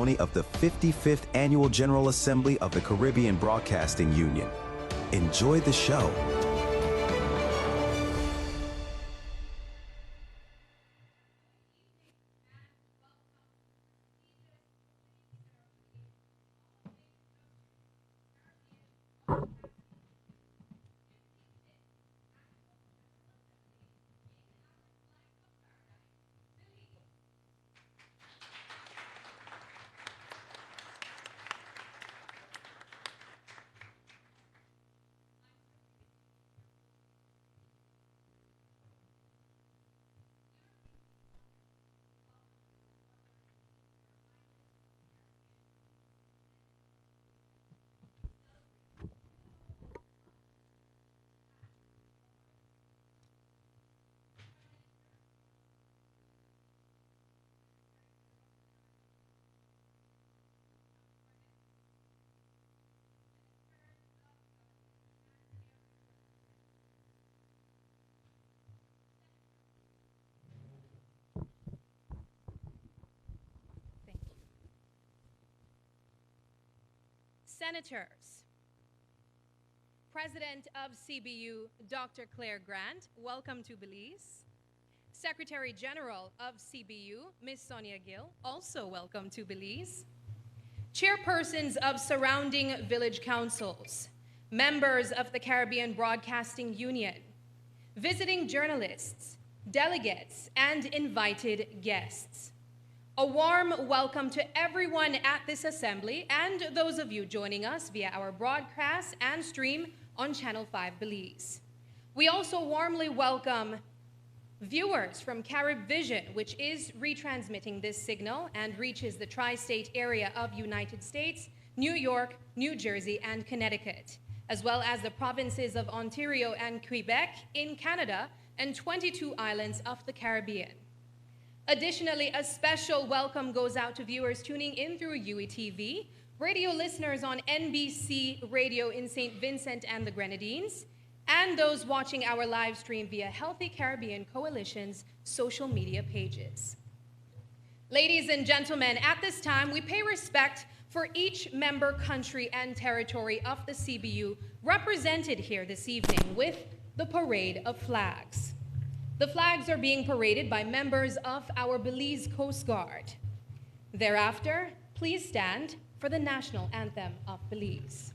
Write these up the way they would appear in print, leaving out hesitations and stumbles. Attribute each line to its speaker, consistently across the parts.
Speaker 1: ceremony of the 55th Annual General Assembly of the Caribbean Broadcasting Union. Enjoy the show.
Speaker 2: Senators, President of CBU, Dr. Claire Grant, welcome to Belize. Secretary General of CBU, Ms. Sonia Gill, also welcome to Belize. Chairpersons of surrounding village councils, members of the Caribbean Broadcasting Union, visiting journalists, delegates, and invited guests. A warm welcome to everyone at this assembly and those of you joining us via our broadcast and stream on Channel 5 Belize. We also warmly welcome viewers from Carib Vision, which is retransmitting this signal and reaches the tri-state area of United States, New York, New Jersey, and Connecticut, as well as the provinces of Ontario and Quebec in Canada and 22 islands of the Caribbean. Additionally, a special welcome goes out to viewers tuning in through UETV, radio listeners on NBC Radio in St. Vincent and the Grenadines, and those watching our live stream via Healthy Caribbean Coalition's social media pages. Ladies and gentlemen, at this time, we pay respect for each member country and territory of the CBU represented here this evening with the Parade of Flags. The flags are being paraded by members of our Belize Coast Guard. Thereafter, please stand for the national anthem of Belize.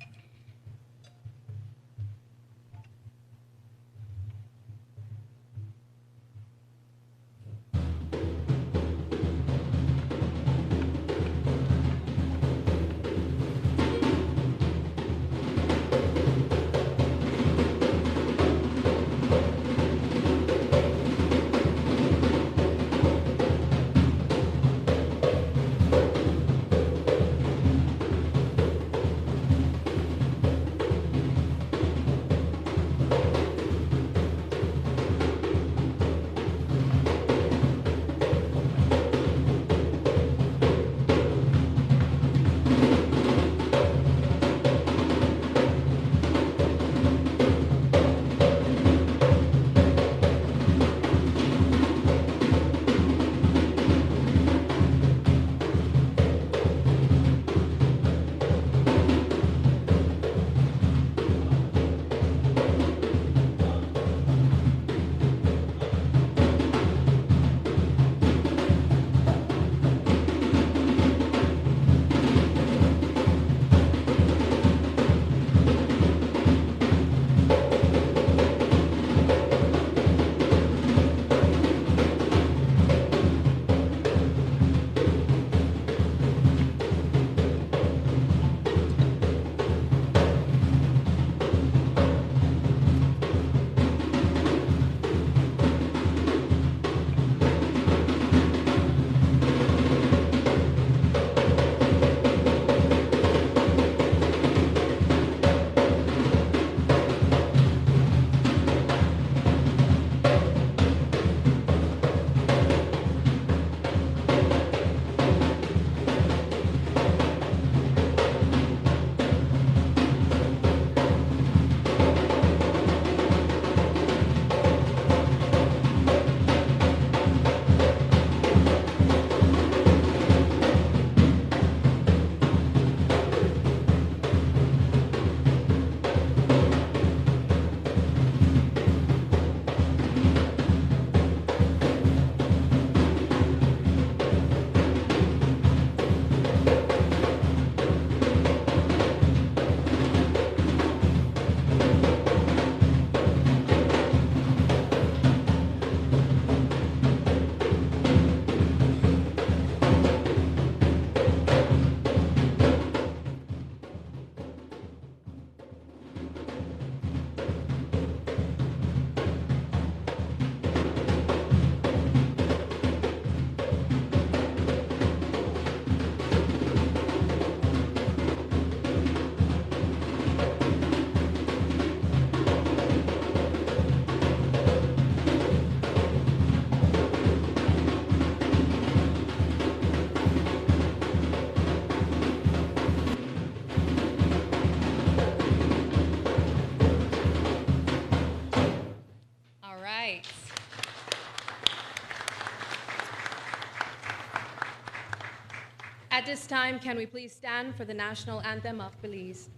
Speaker 2: At this time, can we please stand for the national anthem of Belize?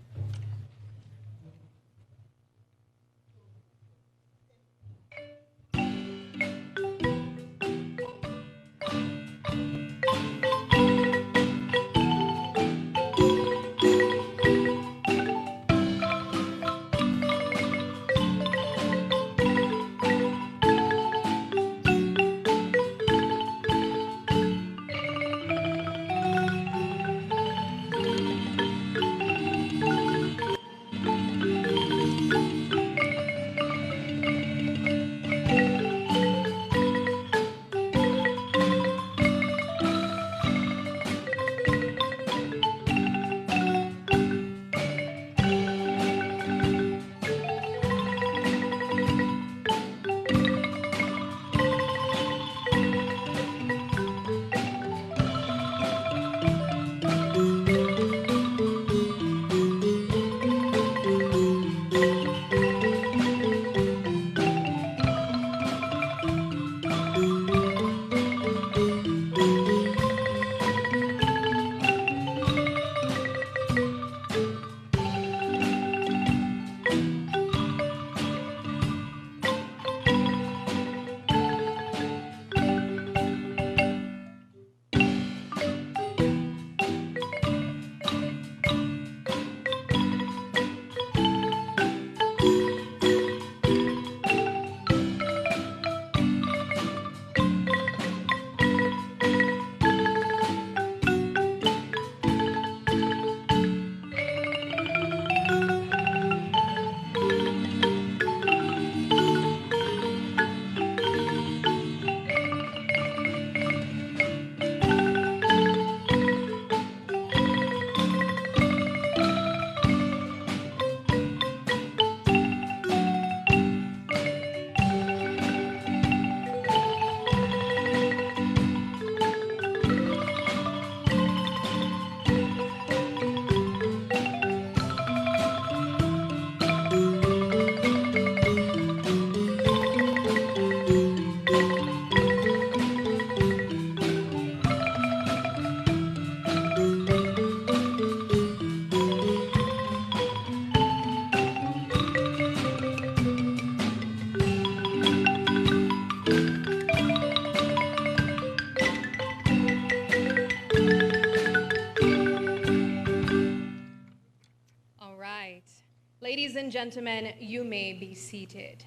Speaker 2: Ladies and gentlemen, you may be seated.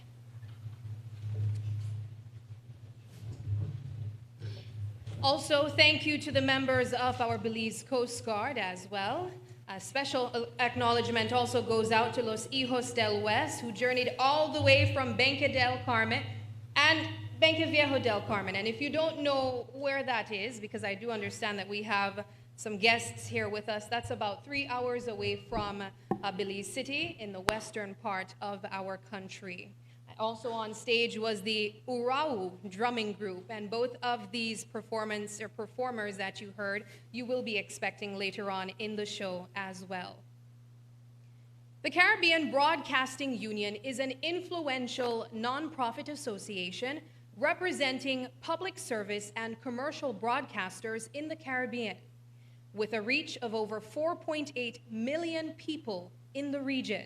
Speaker 2: Also, thank you to the members of our Belize Coast Guard as well. A special acknowledgement also goes out to Los Hijos del West, who journeyed all the way from Benque del Carmen and Benque Viejo del Carmen. And if you don't know where that is, because I do understand that we have some guests here with us, that's about 3 hours away from Belize City in the western part of our country. Also on stage was the Urau drumming group, and both of these performers that you heard, you will be expecting later on in the show as well. The Caribbean Broadcasting Union is an influential nonprofit association representing public service and commercial broadcasters in the Caribbean, with a reach of over 4.8 million people in the region.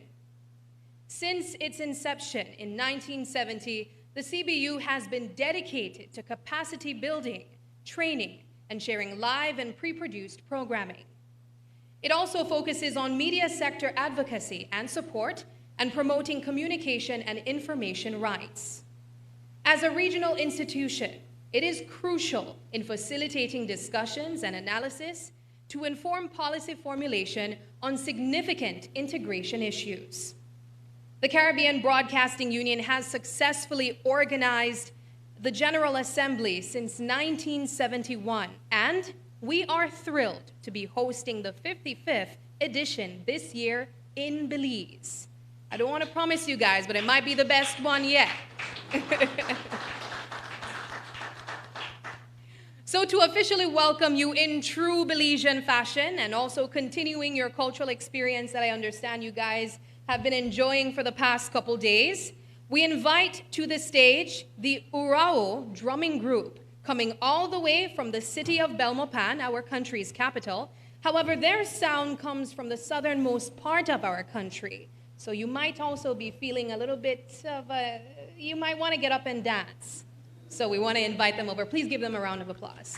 Speaker 2: Since its inception in 1970, the CBU has been dedicated to capacity building, training, and sharing live and pre-produced programming. It also focuses on media sector advocacy and support and promoting communication and information rights. As a regional institution, it is crucial in facilitating discussions and analysis to inform policy formulation on significant integration issues. The Caribbean Broadcasting Union has successfully organized the General Assembly since 1971, and we are thrilled to be hosting the 55th edition this year in Belize. I don't want to promise you guys, but it might be the best one yet. So to officially welcome you in true Belizean fashion and also continuing your cultural experience that I understand you guys have been enjoying for the past couple days, we invite to the stage the Urao drumming group, coming all the way from the city of Belmopan, our country's capital. However, their sound comes from the southernmost part of our country. So you might also be feeling a little bit of you might want to get up and dance. So we want to invite them over. Please give them a round of applause.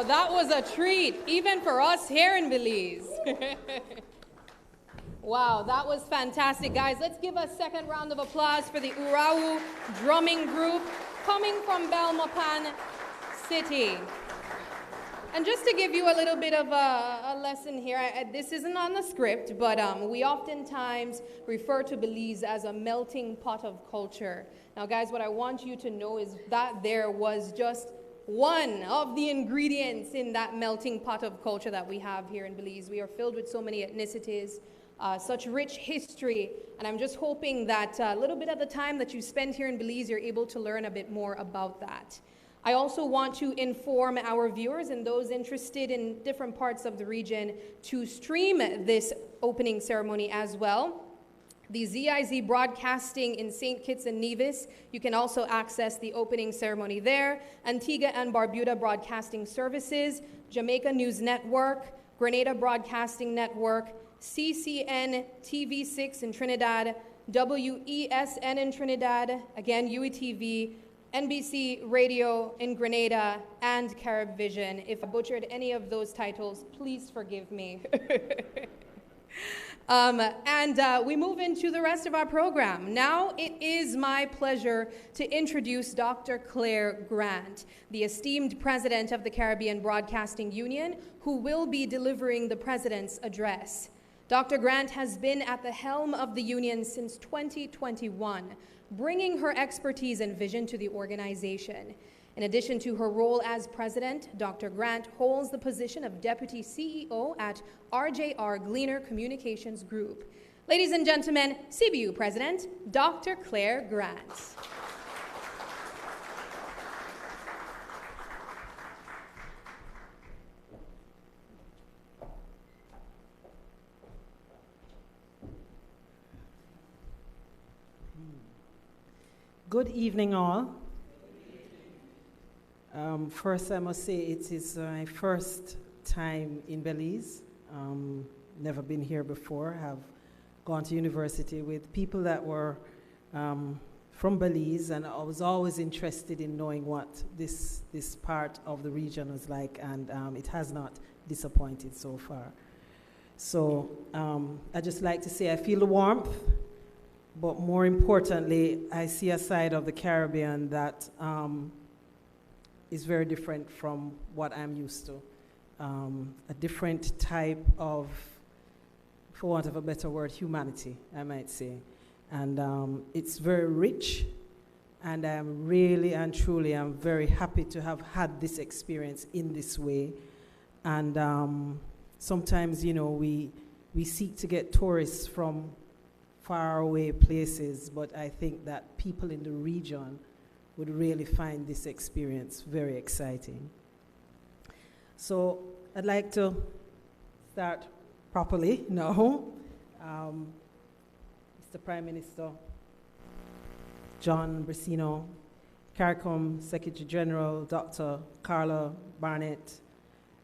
Speaker 2: that was a treat, even for us here in Belize. Wow, that was fantastic, guys. Let's give a second round of applause for the Urawu drumming group coming from Belmopan City. And just to give you a little bit of a lesson here, this isn't on the script, but we oftentimes refer to Belize as a melting pot of culture. Now, guys, what I want you to know is that there was just one of the ingredients in that melting pot of culture that we have here in Belize. We are filled with so many ethnicities, such rich history, and I'm just hoping that a little bit of the time that you spend here in Belize, you're able to learn a bit more about that. I also want to inform our viewers and those interested in different parts of the region to stream this opening ceremony as well. The ZIZ broadcasting in St. Kitts and Nevis, you can also access the opening ceremony there. Antigua and Barbuda Broadcasting Services, Jamaica News Network, Grenada Broadcasting Network, CCN TV6 in Trinidad, WESN in Trinidad, again UETV, NBC Radio in Grenada, and Carib Vision. If I butchered any of those titles, please forgive me. We move into the rest of our program. Now it is my pleasure to introduce Dr. Claire Grant, the esteemed president of the Caribbean Broadcasting Union, who will be delivering the president's address. Dr. Grant has been at the helm of the union since 2021, bringing her expertise and vision to the organization. In addition to her role as president, Dr. Grant holds the position of deputy CEO at RJR Gleaner Communications Group. Ladies and gentlemen, CBU President, Dr. Claire Grant.
Speaker 3: Good evening, all. First, I must say it is my first time in Belize. Never been here before. Have gone to university with people that were from Belize, and I was always interested in knowing what this part of the region was like, and it has not disappointed so far. So I just like to say I feel the warmth. But more importantly, I see a side of the Caribbean that is very different from what I'm used to. A different type of, for want of a better word, humanity, I might say. And it's very rich, and I'm really and truly, I'm very happy to have had this experience in this way. And sometimes, you know, we seek to get tourists from far away places, but I think that people in the region would really find this experience very exciting. So I'd like to start properly now. Mr. Prime Minister John Bracino, CARICOM Secretary General Dr. Carla Barnett,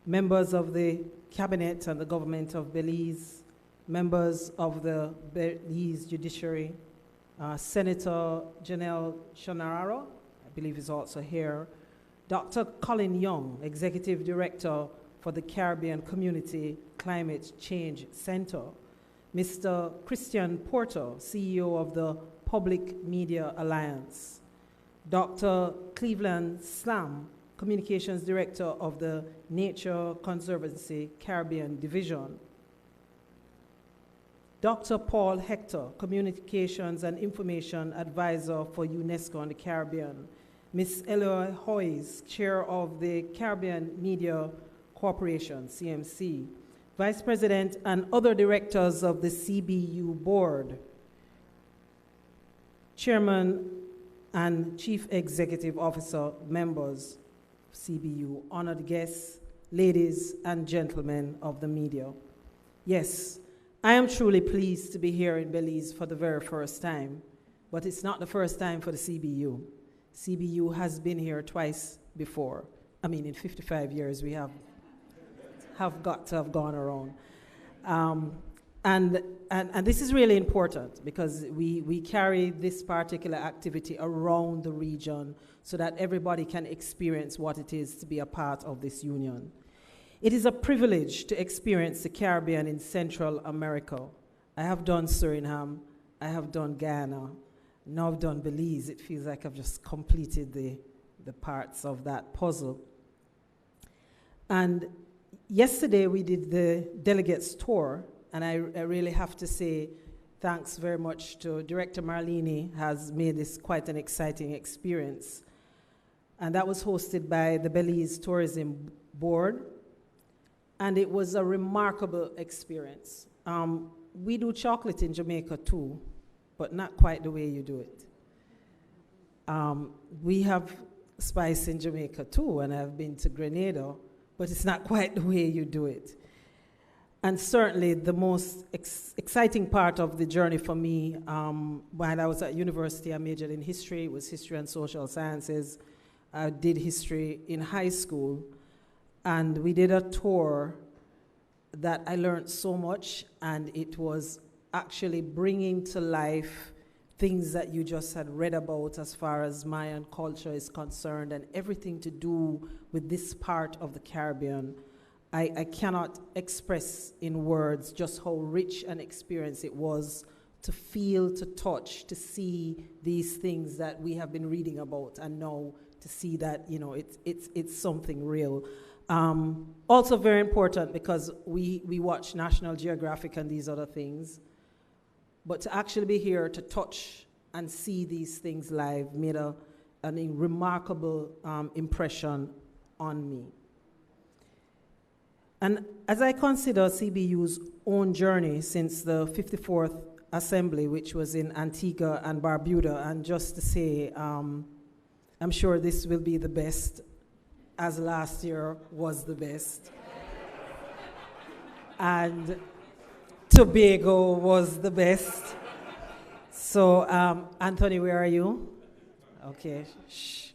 Speaker 3: members of the Cabinet and the Government of Belize, members of the Belize Judiciary, Senator Janelle Shonararo, I believe is also here, Dr. Colin Young, Executive Director for the Caribbean Community Climate Change Center, Mr. Christian Porter, CEO of the Public Media Alliance, Dr. Cleveland Slam, Communications Director of the Nature Conservancy Caribbean Division, Dr. Paul Hector, Communications and Information Advisor for UNESCO and the Caribbean, Ms. Eloy Hoyes, Chair of the Caribbean Media Corporation, CMC, Vice President and other directors of the CBU Board, Chairman and Chief Executive Officer, members of CBU, honored guests, ladies and gentlemen of the media. Yes, I am truly pleased to be here in Belize for the very first time, but it's not the first time for the CBU. CBU has been here twice before. I mean, in 55 years, we have got to have gone around. And this is really important because we carry this particular activity around the region so that everybody can experience what it is to be a part of this union. It is a privilege to experience the Caribbean in Central America. I have done Suriname, I have done Ghana, now I've done Belize. It feels like I've just completed the parts of that puzzle. And yesterday we did the delegates tour, and I really have to say thanks very much to Director Marlene, has made this quite an exciting experience. And that was hosted by the Belize Tourism Board, and it was a remarkable experience. We do chocolate in Jamaica too, but not quite the way you do it. We have spice in Jamaica too, and I've been to Grenada, but it's not quite the way you do it. And certainly the most exciting part of the journey for me, when I was at university, I majored in history. It was history and social sciences. I did history in high school, and we did a tour that I learned so much, and it was actually bringing to life things that you just had read about as far as Mayan culture is concerned, and everything to do with this part of the Caribbean. I cannot express in words just how rich an experience it was to feel, to touch, to see these things that we have been reading about, and now to see that, you know, it's something real. Also very important because we watch National Geographic and these other things, but to actually be here to touch and see these things live made a remarkable impression on me. And as I consider CBU's own journey since the 54th Assembly, which was in Antigua and Barbuda, and just to say, I'm sure this will be the best, as last year was the best. And Tobago was the best. So, Anthony, where are you? Okay, shh.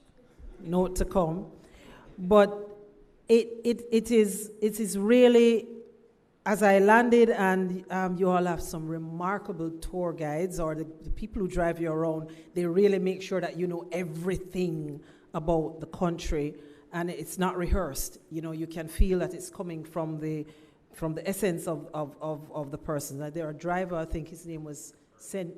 Speaker 3: Note to come. But it is really, as I landed, and you all have some remarkable tour guides, or the people who drive you around, they really make sure that you know everything about the country, and it's not rehearsed. You know, you can feel that it's coming from the essence of the person. Like there, a driver, I think his name was Sendi.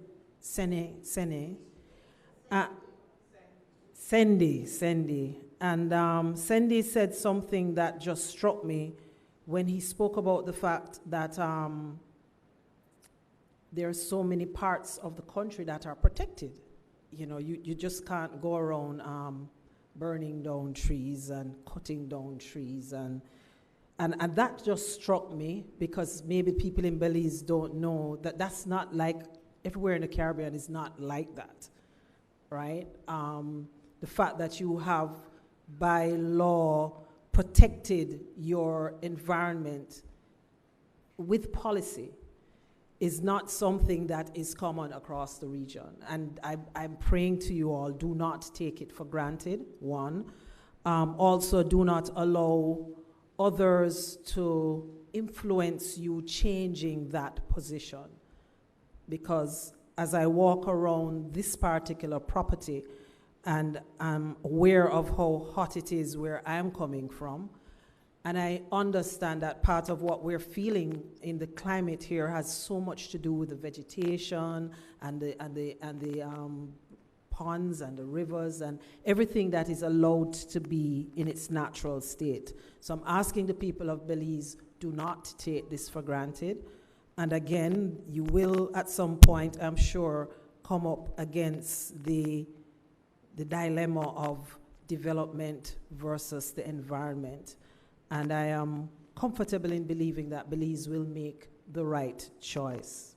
Speaker 3: And Sendi said something that just struck me when he spoke about the fact that there are so many parts of the country that are protected. You know, you just can't go around burning down trees and cutting down trees. And that just struck me because maybe people in Belize don't know that that's not like, everywhere in the Caribbean is not like that, right? The fact that you have, by law, protected your environment with policy is not something that is common across the region. And I'm praying to you all, do not take it for granted, one. Also, do not allow others to influence you changing that position. Because as I walk around this particular property, and I'm aware of how hot it is where I'm coming from, and I understand that part of what we're feeling in the climate here has so much to do with the vegetation and the ponds and the rivers and everything that is allowed to be in its natural state. So I'm asking the people of Belize, do not take this for granted. And again, you will at some point, I'm sure, come up against the dilemma of development versus the environment. And I am comfortable in believing that Belize will make the right choice.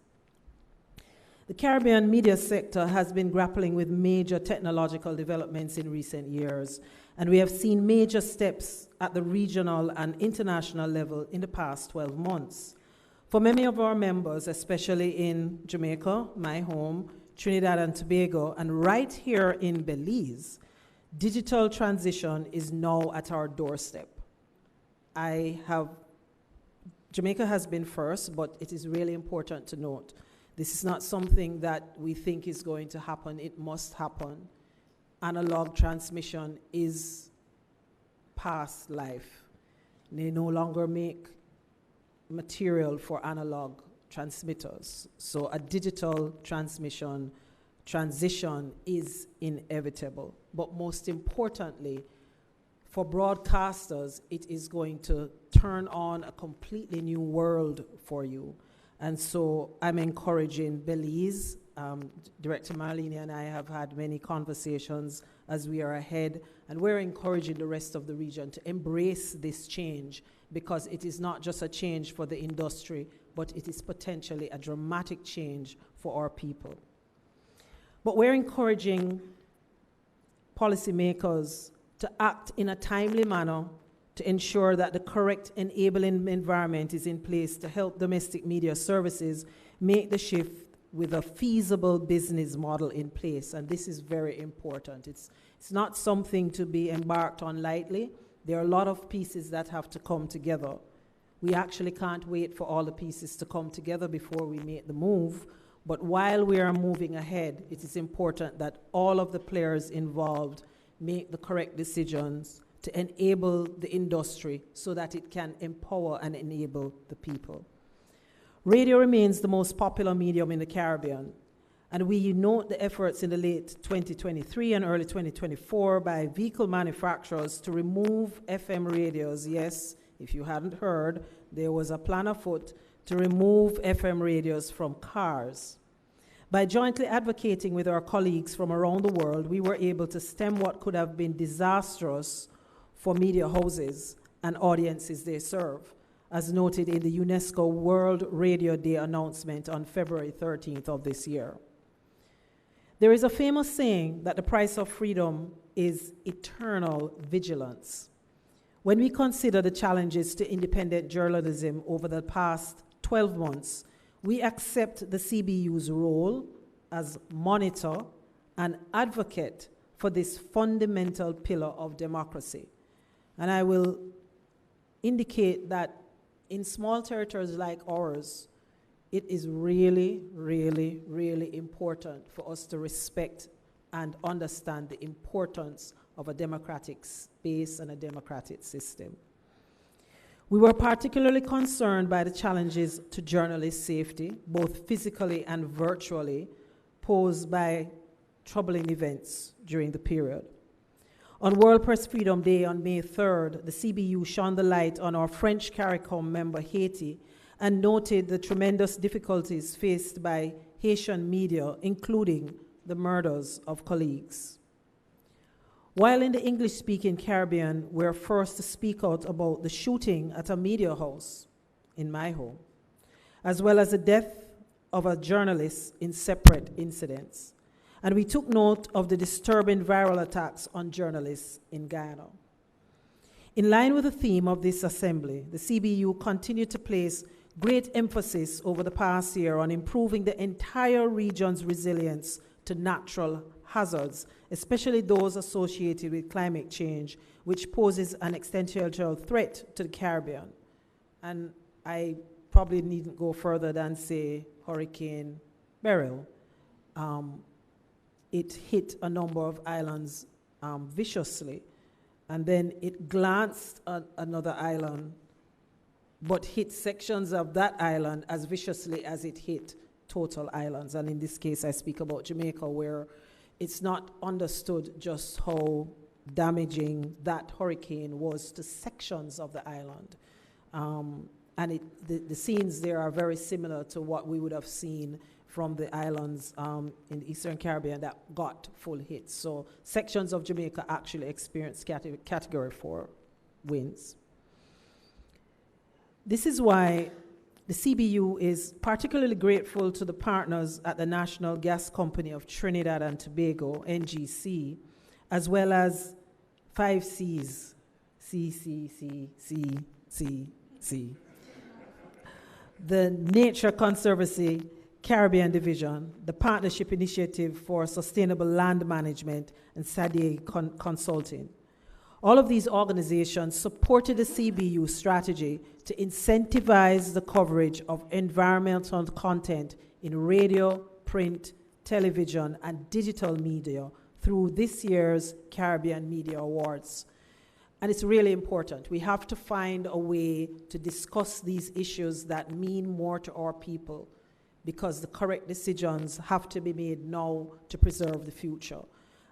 Speaker 3: The Caribbean media sector has been grappling with major technological developments in recent years, and we have seen major steps at the regional and international level in the past 12 months. For many of our members, especially in Jamaica, my home, Trinidad and Tobago, and right here in Belize, digital transition is now at our doorstep. I have Jamaica has been first, but it is really important to note this is not something that we think is going to happen. It must happen. Analog transmission is past life. They no longer make material for analog transmitters. So a digital transmission transition is inevitable. But most importantly, for broadcasters, it is going to turn on a completely new world for you. And so I'm encouraging Belize. Director Marlene and I have had many conversations as we are ahead, and we're encouraging the rest of the region to embrace this change, because it is not just a change for the industry, but it is potentially a dramatic change for our people. But we're encouraging policymakers to act in a timely manner to ensure that the correct enabling environment is in place to help domestic media services make the shift with a feasible business model in place. And this is very important. It's not something to be embarked on lightly. There are a lot of pieces that have to come together. We actually can't wait for all the pieces to come together before we make the move. But while we are moving ahead, it is important that all of the players involved make the correct decisions to enable the industry so that it can empower and enable the people. Radio remains the most popular medium in the Caribbean, and we note the efforts in the late 2023 and early 2024 by vehicle manufacturers to remove FM radios. Yes, if you hadn't heard, there was a plan afoot to remove FM radios from cars. By jointly advocating with our colleagues from around the world, we were able to stem what could have been disastrous for media houses and audiences they serve, as noted in the UNESCO World Radio Day announcement on February 13th of this year. There is a famous saying that the price of freedom is eternal vigilance. When we consider the challenges to independent journalism over the past 12 months, we accept the CBU's role as monitor and advocate for this fundamental pillar of democracy. And I will indicate that in small territories like ours, it is really, really, really important for us to respect and understand the importance of a democratic space and a democratic system. We were particularly concerned by the challenges to journalist safety, both physically and virtually, posed by troubling events during the period. On World Press Freedom Day on May 3rd, the CBU shone the light on our French CARICOM member Haiti and noted the tremendous difficulties faced by Haitian media, including the murders of colleagues. While in the English-speaking Caribbean, we're first to speak out about the shooting at a media house in my home, as well as the death of a journalist in separate incidents. And we took note of the disturbing viral attacks on journalists in Guyana. In line with the theme of this assembly, the CBU continued to place great emphasis over the past year on improving the entire region's resilience to natural hazards, especially those associated with climate change, which poses an existential threat to the Caribbean. And I probably needn't go further than say Hurricane Beryl. It hit a number of islands viciously, and then it glanced at another island, but hit sections of that island as viciously as it hit total islands. And in this case, I speak about Jamaica, where it's not understood just how damaging that hurricane was to sections of the island. And the scenes there are very similar to what we would have seen from the islands in the Eastern Caribbean that got full hits. So sections of Jamaica actually experienced category 4 winds. This is why the CBU is particularly grateful to the partners at the National Gas Company of Trinidad and Tobago, NGC, as well as 5 Cs, C. The Nature Conservancy Caribbean Division, the Partnership Initiative for Sustainable Land Management, and SADIE Consulting. All of these organizations supported the CBU strategy to incentivize the coverage of environmental content in radio, print, television, and digital media through this year's Caribbean Media Awards. And it's really important. We have to find a way to discuss these issues that mean more to our people, because the correct decisions have to be made now to preserve the future.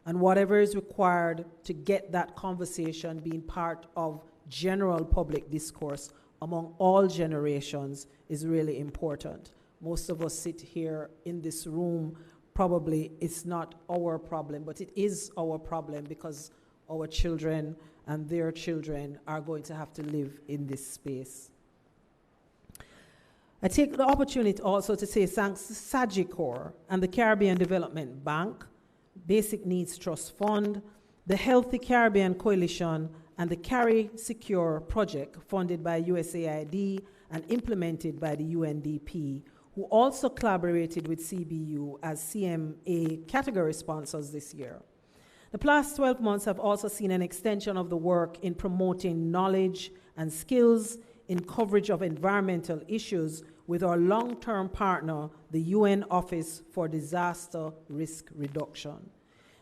Speaker 3: And whatever is required to get that conversation being part of general public discourse among all generations is really important. Most of us sit here in this room, probably it's not our problem, but it is our problem because our children and their children are going to have to live in this space. I take the opportunity also to say thanks to Sagicor and the Caribbean Development Bank, Basic Needs Trust Fund, the Healthy Caribbean Coalition, and the Carry Secure project funded by USAID and implemented by the UNDP, who also collaborated with CBU as CMA category sponsors this year. The past 12 months have also seen an extension of the work in promoting knowledge and skills in coverage of environmental issues with our long-term partner, the UN Office for Disaster Risk Reduction.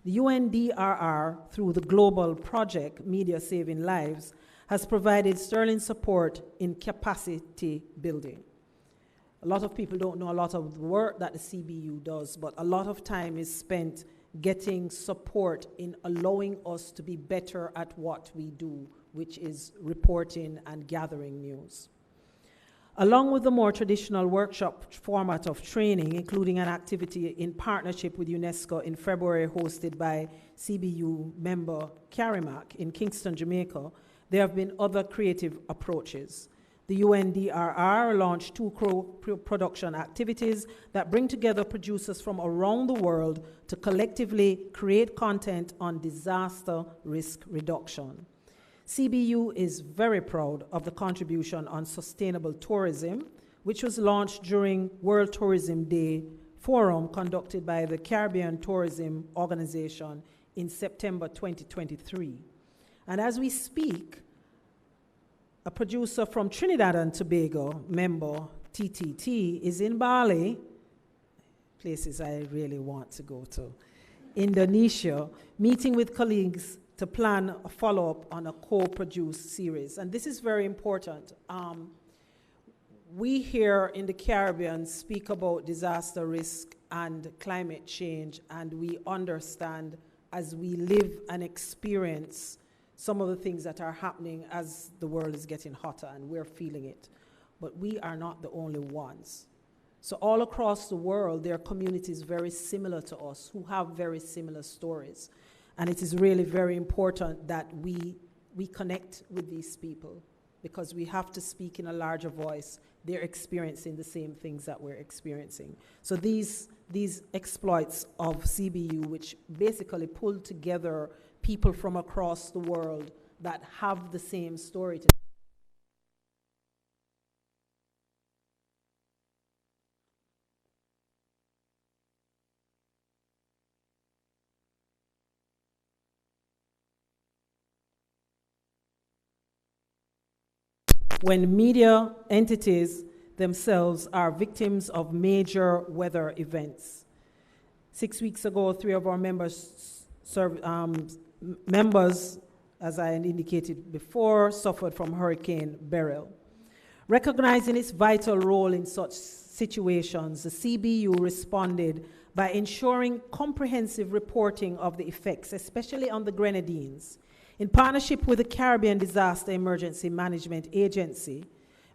Speaker 3: The UNDRR, through the global project Media Saving Lives, has provided sterling support in capacity building. A lot of people don't know a lot of the work that the CBU does, but a lot of time is spent getting support in allowing us to be better at what we do, which is reporting and gathering news. Along with the more traditional workshop format of training, including an activity in partnership with UNESCO in February hosted by CBU member Carimac in Kingston, Jamaica, there have been other creative approaches. The UNDRR launched 2 co-production activities that bring together producers from around the world to collectively create content on disaster risk reduction. CBU is very proud of the contribution on sustainable tourism, which was launched during World Tourism Day forum conducted by the Caribbean Tourism Organization in September 2023. And as we speak, a producer from Trinidad and Tobago, member TTT, is in Bali, places I really want to go to, Indonesia, meeting with colleagues to plan a follow-up on a co-produced series. And this is very important. We here in the Caribbean speak about disaster risk and climate change, and we understand as we live and experience some of the things that are happening as the world is getting hotter, and we're feeling it. But we are not the only ones. So all across the world, there are communities very similar to us who have very similar stories. And it is really very important that we connect with these people, because we have to speak in a larger voice. They're experiencing the same things that we're experiencing. So these exploits of CBU, which basically pull together people from across the world that have the same story to when media entities themselves are victims of major weather events. 6 weeks ago, 3 of our members, as I indicated before, suffered from Hurricane Beryl. Recognizing its vital role in such situations, the CBU responded by ensuring comprehensive reporting of the effects, especially on the Grenadines. In partnership with the Caribbean Disaster Emergency Management Agency,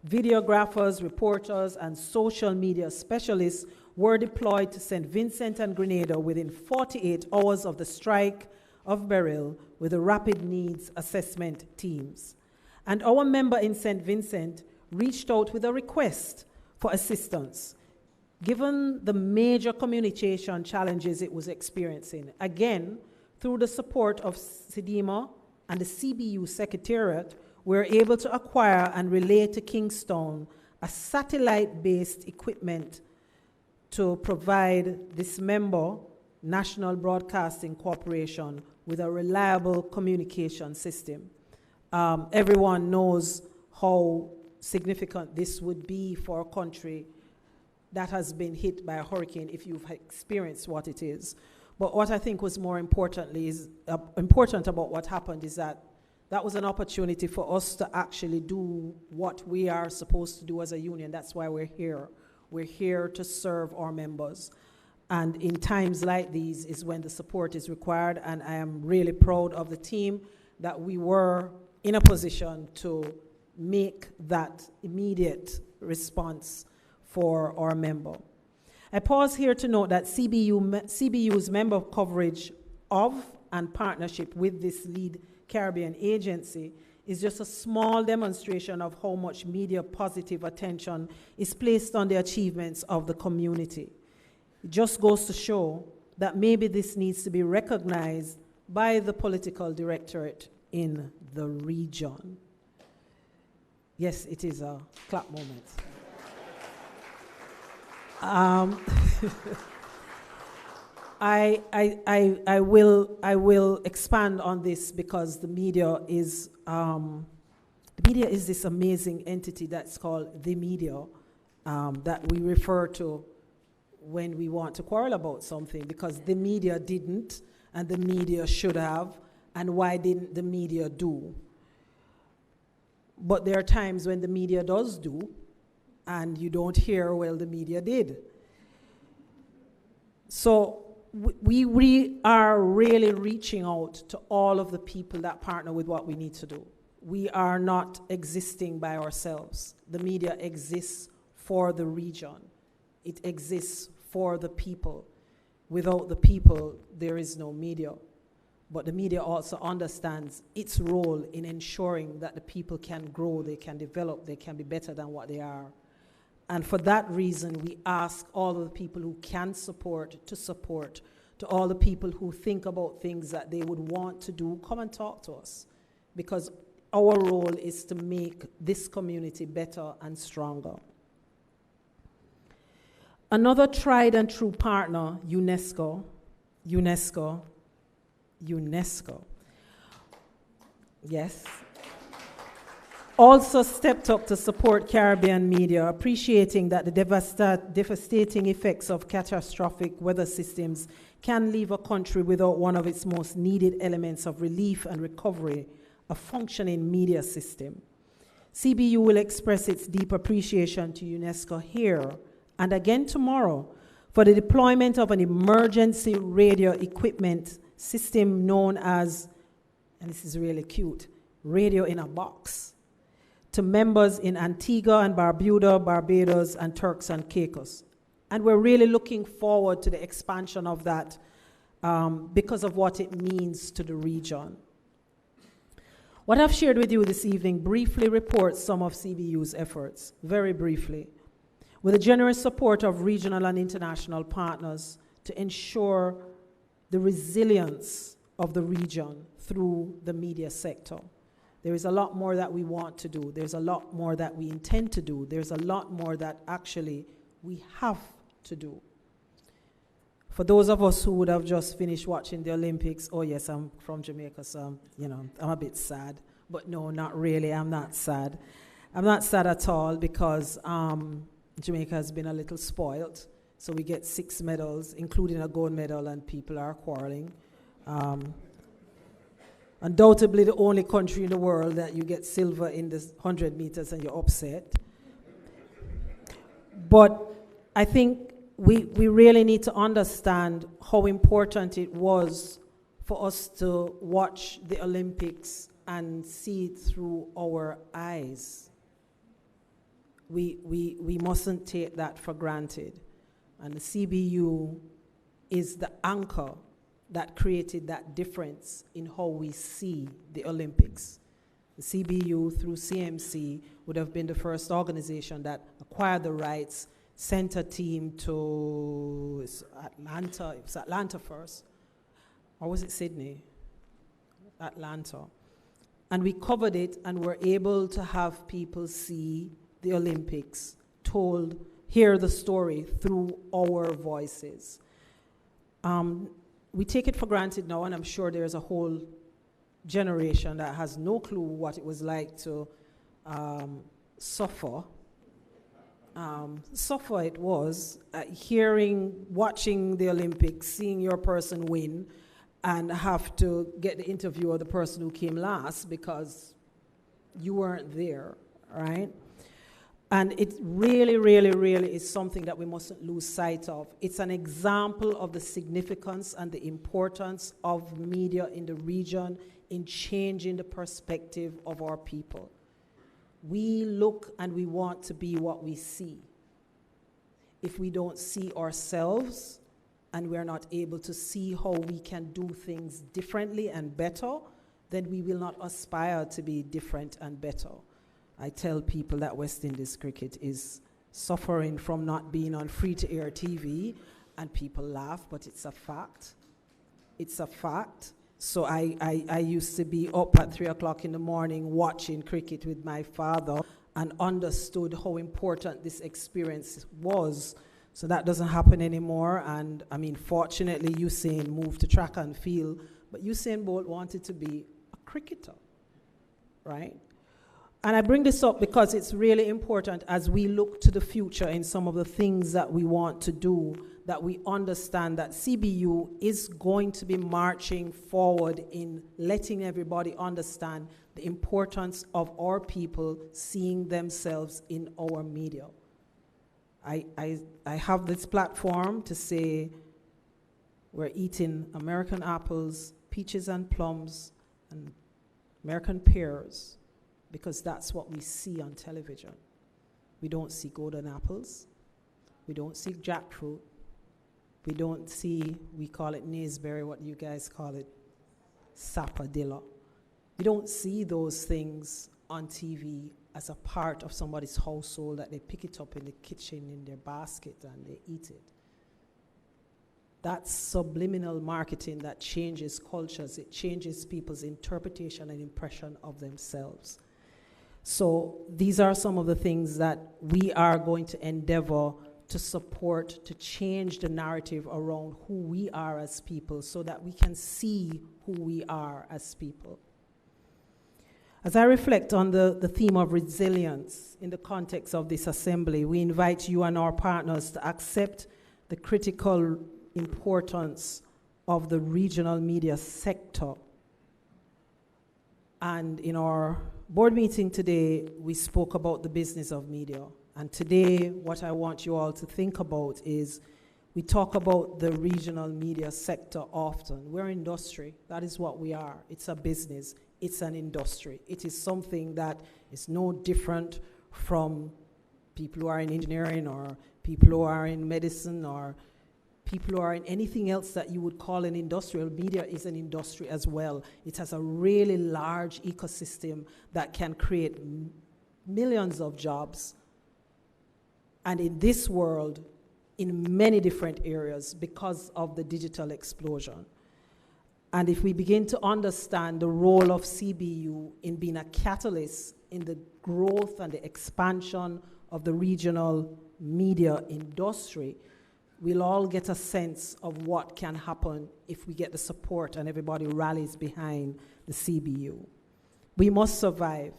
Speaker 3: videographers, reporters, and social media specialists were deployed to St. Vincent and Grenada within 48 hours of the strike of Beryl with the rapid needs assessment teams. And our member in St. Vincent reached out with a request for assistance, given the major communication challenges it was experiencing. Again, through the support of SEDEMA and the CBU Secretariat, we were able to acquire and relay to Kingston a satellite-based equipment to provide this member, National Broadcasting Corporation, with a reliable communication system. Everyone knows how significant this would be for a country that has been hit by a hurricane if you've experienced what it is. But what I think was more importantly is important about what happened is that was an opportunity for us to actually do what we are supposed to do as a union. That's why we're here. We're here to serve our members. And in times like these is when the support is required, and I am really proud of the team that we were in a position to make that immediate response for our member. I pause here to note that CBU's member coverage of and partnership with this lead Caribbean agency is just a small demonstration of how much media positive attention is placed on the achievements of the community. It just goes to show that maybe this needs to be recognized by the political directorate in the region. Yes, it is a clap moment. I will expand on this because the media is this amazing entity that's called the media that we refer to when we want to quarrel about something, because the media didn't and the media should have, and why didn't the media do? But there are times when the media does do and you don't hear, well, the media did. So we are really reaching out to all of the people that partner with what we need to do. We are not existing by ourselves. The media exists for the region. It exists for the people. Without the people, there is no media. But the media also understands its role in ensuring that the people can grow, they can develop, they can be better than what they are. And for that reason, we ask all of the people who can support, to all the people who think about things that they would want to do, come and talk to us. Because our role is to make this community better and stronger. Another tried and true partner, UNESCO. Yes. Also stepped up to support Caribbean media, appreciating that the devastating effects of catastrophic weather systems can leave a country without one of its most needed elements of relief and recovery, a functioning media system. CBU will express its deep appreciation to UNESCO here and again tomorrow for the deployment of an emergency radio equipment system known as, and this is really cute, Radio in a Box, to members in Antigua and Barbuda, Barbados, and Turks and Caicos. And we're really looking forward to the expansion of that because of what it means to the region. What I've shared with you this evening briefly reports some of CBU's efforts, very briefly, with the generous support of regional and international partners to ensure the resilience of the region through the media sector. There is a lot more that we want to do. There's a lot more that we intend to do. There's a lot more that actually we have to do. For those of us who would have just finished watching the Olympics, oh yes, I'm from Jamaica, so I'm a bit sad. But no, not really, I'm not sad. I'm not sad at all because Jamaica has been a little spoiled. So we get 6 medals, including a gold medal, and people are quarreling. Undoubtedly the only country in the world that you get silver in the 100 meters and you're upset. But I think we really need to understand how important it was for us to watch the Olympics and see it through our eyes. We mustn't take that for granted. And the CBU is the anchor that created that difference in how we see the Olympics. The CBU through CMC would have been the first organization that acquired the rights, sent a team to Atlanta. It was Atlanta first. Or was it Sydney? Atlanta. And we covered it and were able to have people see the Olympics hear the story through our voices. we take it for granted now, and I'm sure there's a whole generation that has no clue what it was like to suffer. Suffer it was, watching the Olympics, seeing your person win, and have to get the interview of the person who came last because you weren't there, right? And it really, really, really is something that we mustn't lose sight of. It's an example of the significance and the importance of media in the region in changing the perspective of our people. We look and we want to be what we see. If we don't see ourselves and we're not able to see how we can do things differently and better, then we will not aspire to be different and better. I tell people that West Indies cricket is suffering from not being on free-to-air TV, and people laugh, but it's a fact. It's a fact. So I used to be up at 3 o'clock in the morning watching cricket with my father and understood how important this experience was. So that doesn't happen anymore. And I mean, fortunately, Usain moved to track and field, but Usain Bolt wanted to be a cricketer, right? And I bring this up because it's really important as we look to the future in some of the things that we want to do, that we understand that CBU is going to be marching forward in letting everybody understand the importance of our people seeing themselves in our media. I have this platform to say we're eating American apples, peaches and plums, and American pears, because that's what we see on television. We don't see golden apples. We don't see jackfruit. We don't see, we call it naseberry, what you guys call it, sapodilla. We don't see those things on TV as a part of somebody's household that they pick it up in the kitchen in their basket and they eat it. That's subliminal marketing that changes cultures. It changes people's interpretation and impression of themselves. So these are some of the things that we are going to endeavor to support, to change the narrative around who we are as people so that we can see who we are as people. As I reflect on the theme of resilience in the context of this assembly, we invite you and our partners to accept the critical importance of the regional media sector. And in our board meeting today, we spoke about the business of media. And today, what I want you all to think about is we talk about the regional media sector often. We're industry. That is what we are. It's a business. It's an industry. It is something that is no different from people who are in engineering or people who are in medicine or people who are in anything else that you would call an industrial. Media is an industry as well. It has a really large ecosystem that can create millions of jobs. And in this world, in many different areas because of the digital explosion. And if we begin to understand the role of CBU in being a catalyst in the growth and the expansion of the regional media industry, we'll all get a sense of what can happen if we get the support and everybody rallies behind the CBU. We must survive,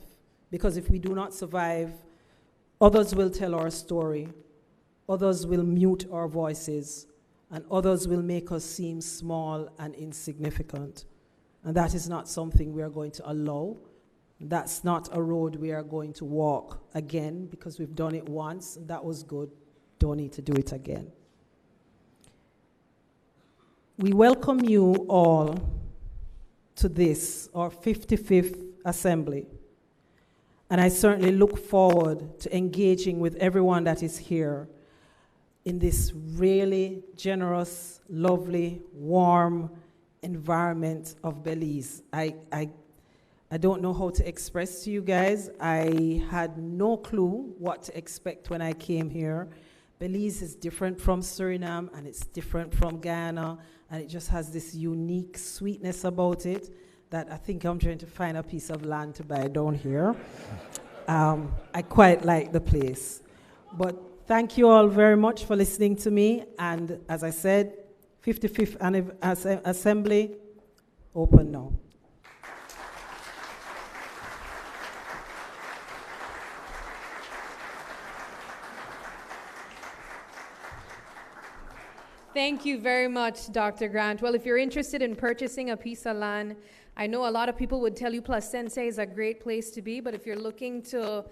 Speaker 3: because if we do not survive, others will tell our story, others will mute our voices, and others will make us seem small and insignificant. And that is not something we are going to allow. That's not a road we are going to walk again, because we've done it once, and that was good. Don't need to do it again. We welcome you all to this, our 55th assembly. And I certainly look forward to engaging with everyone that is here in this really generous, lovely, warm environment of Belize. I don't know how to express to you guys. I had no clue what to expect when I came here. Belize is different from Suriname, and it's different from Guyana, and it just has this unique sweetness about it that I think I'm trying to find a piece of land to buy down here. I quite like the place. But thank you all very much for listening to me. And as I said, 55th Assembly open now.
Speaker 2: Thank you very much, Dr. Grant. Well, if you're interested in purchasing a piece of land, I know a lot of people would tell you Placense is a great place to be, but if you're looking to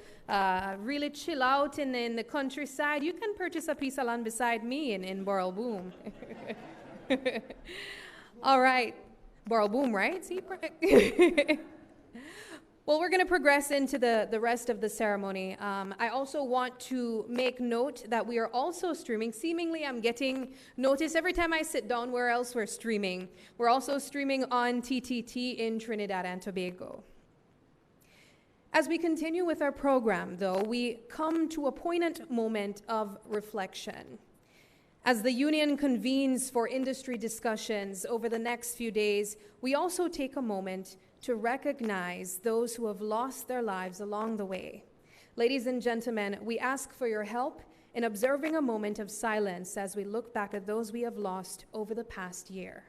Speaker 2: really chill out in the countryside, you can purchase a piece of land beside me in Boral Boom. All right. Boral Boom, right? See? Well, we're going to progress into the rest of the ceremony. I also want to make note that we are also streaming. Seemingly, I'm getting notice every time I sit down where else we're streaming. We're also streaming on TTT in Trinidad and Tobago. As we continue with our program, though, we come to a poignant moment of reflection. As the union convenes for industry discussions over the next few days, we also take a moment to recognize those who have lost their lives along the way. Ladies and gentlemen, we ask for your help in observing a moment of silence as we look back at those we have lost over the past year.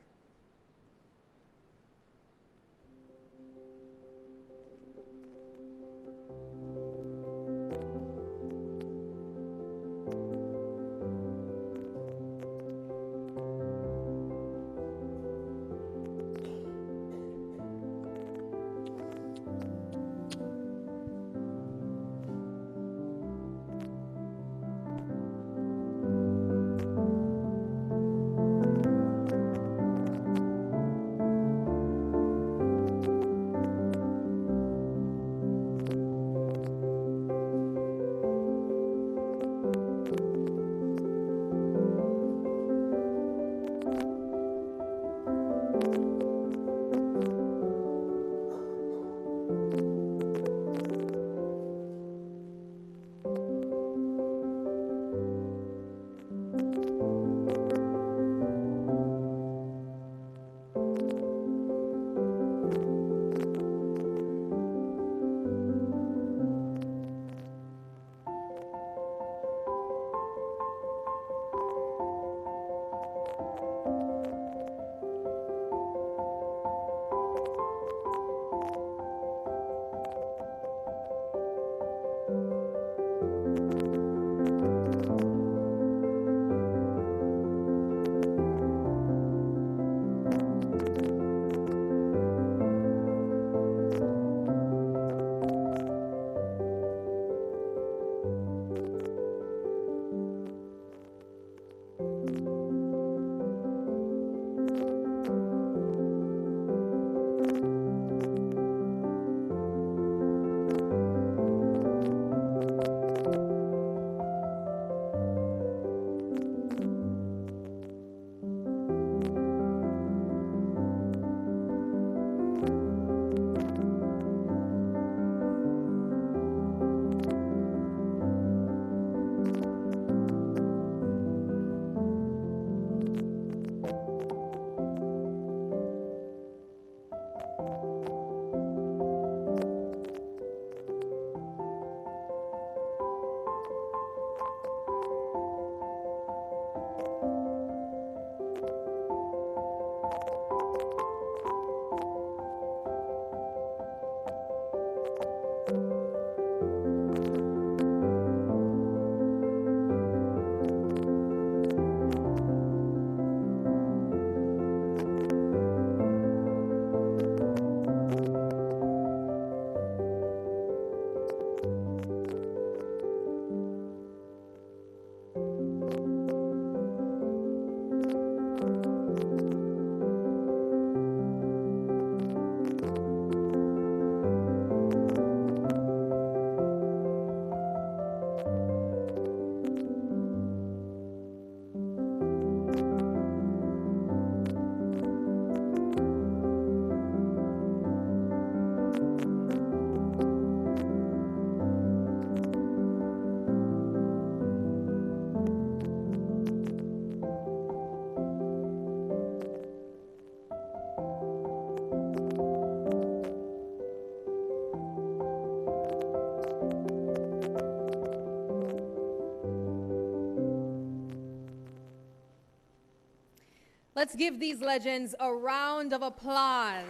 Speaker 2: Let's give these legends a round of applause.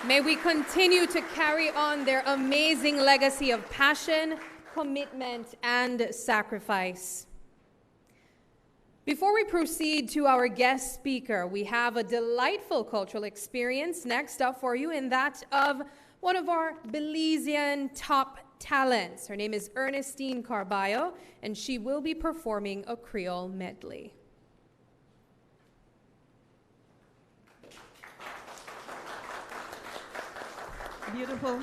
Speaker 2: May we continue to carry on their amazing legacy of passion, commitment, and sacrifice. Before we proceed to our guest speaker, we have a delightful cultural experience next up for you, and that of one of our Belizean top talents. Her name is Ernestine Carballo, and she will be performing a Creole medley.
Speaker 4: Beautiful.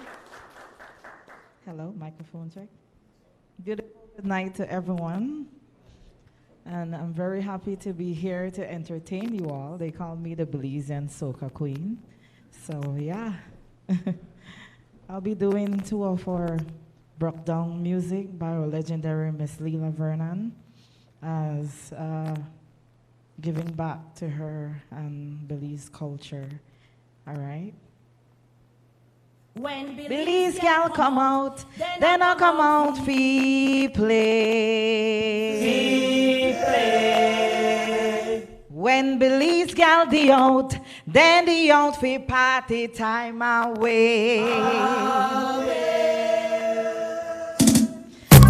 Speaker 4: Hello, microphone check. Beautiful good night to everyone. And I'm very happy to be here to entertain you all. They call me the Belizean Soca Queen. So yeah, I'll be doing 2 of our broke down music by our legendary Miss Leela Vernon as giving back to her and Belize culture. All right.
Speaker 5: When
Speaker 4: Belize gal come out, then I come out fi play. When Belize gal the out, then the out fi party time away.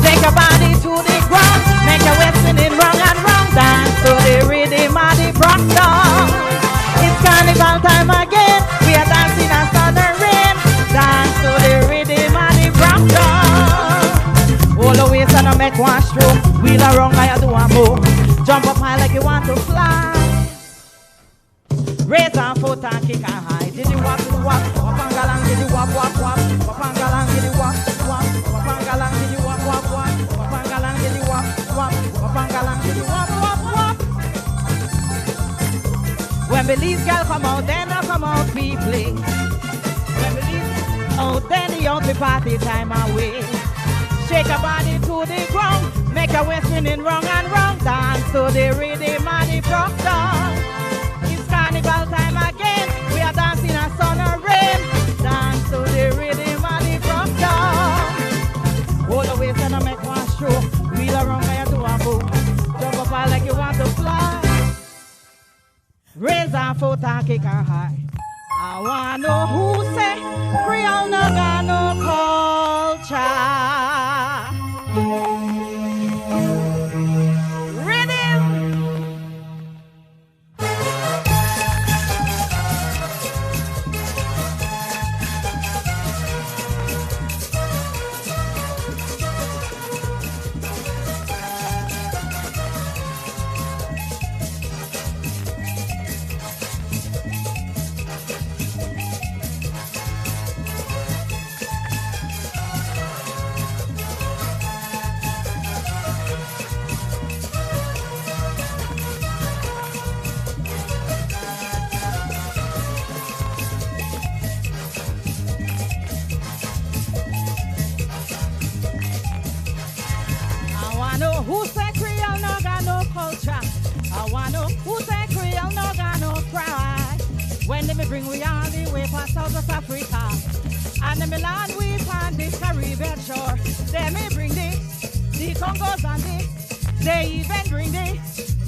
Speaker 4: Take a body to the ground, make a western in wrong and wrong, dance to the rhythm of the rock song. It's carnival time again, we are dancing and sun and rain. Dance to the rhythm and the rock song. All the ways and I make one stroke. Wheel around, I do one move. Jump up high like you want to fly. Raise our foot and kick and high. Did you walk, walk, wap and galang, did you walk, walk, walk, wap and galang, did you walk, walk, wap and galang, did you walk, walk, walk, wap and galang, did you walk, walk, wap and galang, did you walk, walk, walk. When Belize gal come out, then I come out, we play. Oh, then the only party time away. Shake a body to the ground, make a waist spinning wrong and wrong. Dance to the rhythm and the rock song. It's carnival time again, we are dancing in sun or rain. Dance to the rhythm and the rock song. All the waist and I make one stroke. Wheel around like you do a move. Jump up high like you want to fly. Raise our foot and kick her high. I wanna know who say Creole no got no culture. Rhythm. Who say Creole no got no culture? I wanna know who say Creole no got no pride. When they bring we all the way past South Africa, and them land we find this Caribbean shore. They may bring the Congos and they even bring the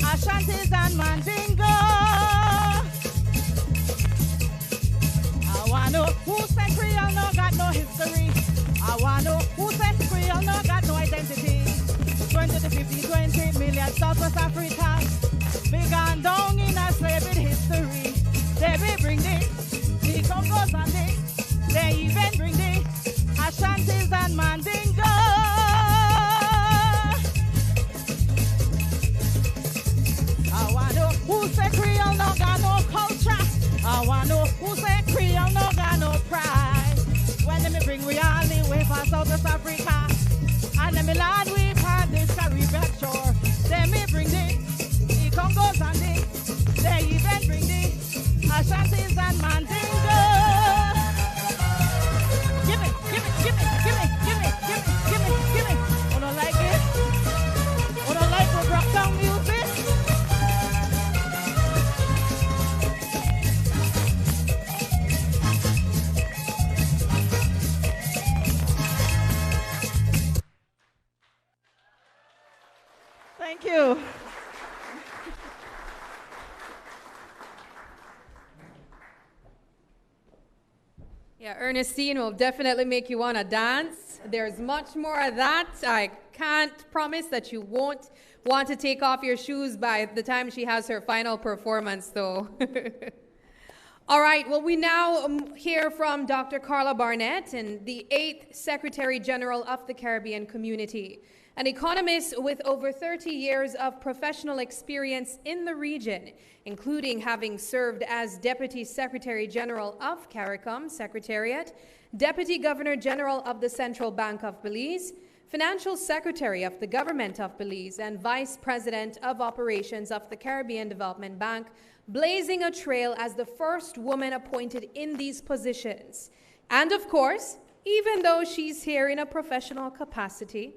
Speaker 4: Ashantis and Mandingo. I wanna know who say Creole no got no history. I wanna know who say Creole no got no identity. 20 to 50, 20 million Southwest Africa began down in a slavery history. They will bring the Congos and they even bring the Ashantis and Mandingo. I wanna know who say Creole no got no culture. I wanna know who say Creole no got no pride. When they bring we all the way for Southwest Africa, and them land we find this Caribbean shore. They may bring the Congos and they even bring the Ashantis and Mandingo. Give me, give me, give me, give me, give me, give me, give me, give me. You don't like it? You don't like what rock down music? Thank you.
Speaker 2: Yeah, Ernestine will definitely make you want to dance. There's much more of that. I can't promise that you won't want to take off your shoes by the time she has her final performance, though. All right, well, we now hear from Dr. Carla Barnett, and the 8th Secretary General of the Caribbean Community, an economist with over 30 years of professional experience in the region, including having served as Deputy Secretary General of CARICOM Secretariat, Deputy Governor General of the Central Bank of Belize, Financial Secretary of the Government of Belize, and Vice President of Operations of the Caribbean Development Bank, blazing a trail as the first woman appointed in these positions. And of course, even though she's here in a professional capacity,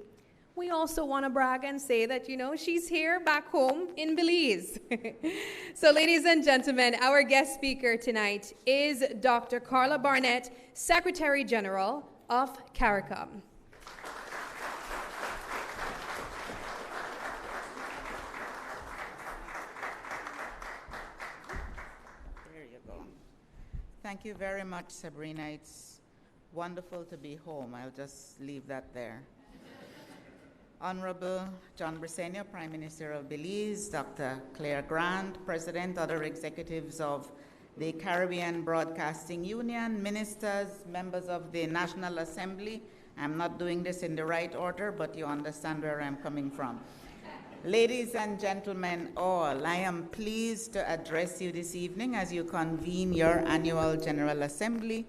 Speaker 2: we also want to brag and say that, you know, she's here back home in Belize. So ladies and gentlemen, our guest speaker tonight is Dr. Carla Barnett, Secretary General of CARICOM.
Speaker 5: There you go. Thank you very much, Sabrina. It's wonderful to be home. I'll just leave that there. Honorable John Briceño, Prime Minister of Belize, Dr. Claire Grant, President, other executives of the Caribbean Broadcasting Union, ministers, members of the National Assembly. I'm not doing this in the right order, but you understand where I'm coming from. Ladies and gentlemen all, I am pleased to address you this evening as you convene your annual General Assembly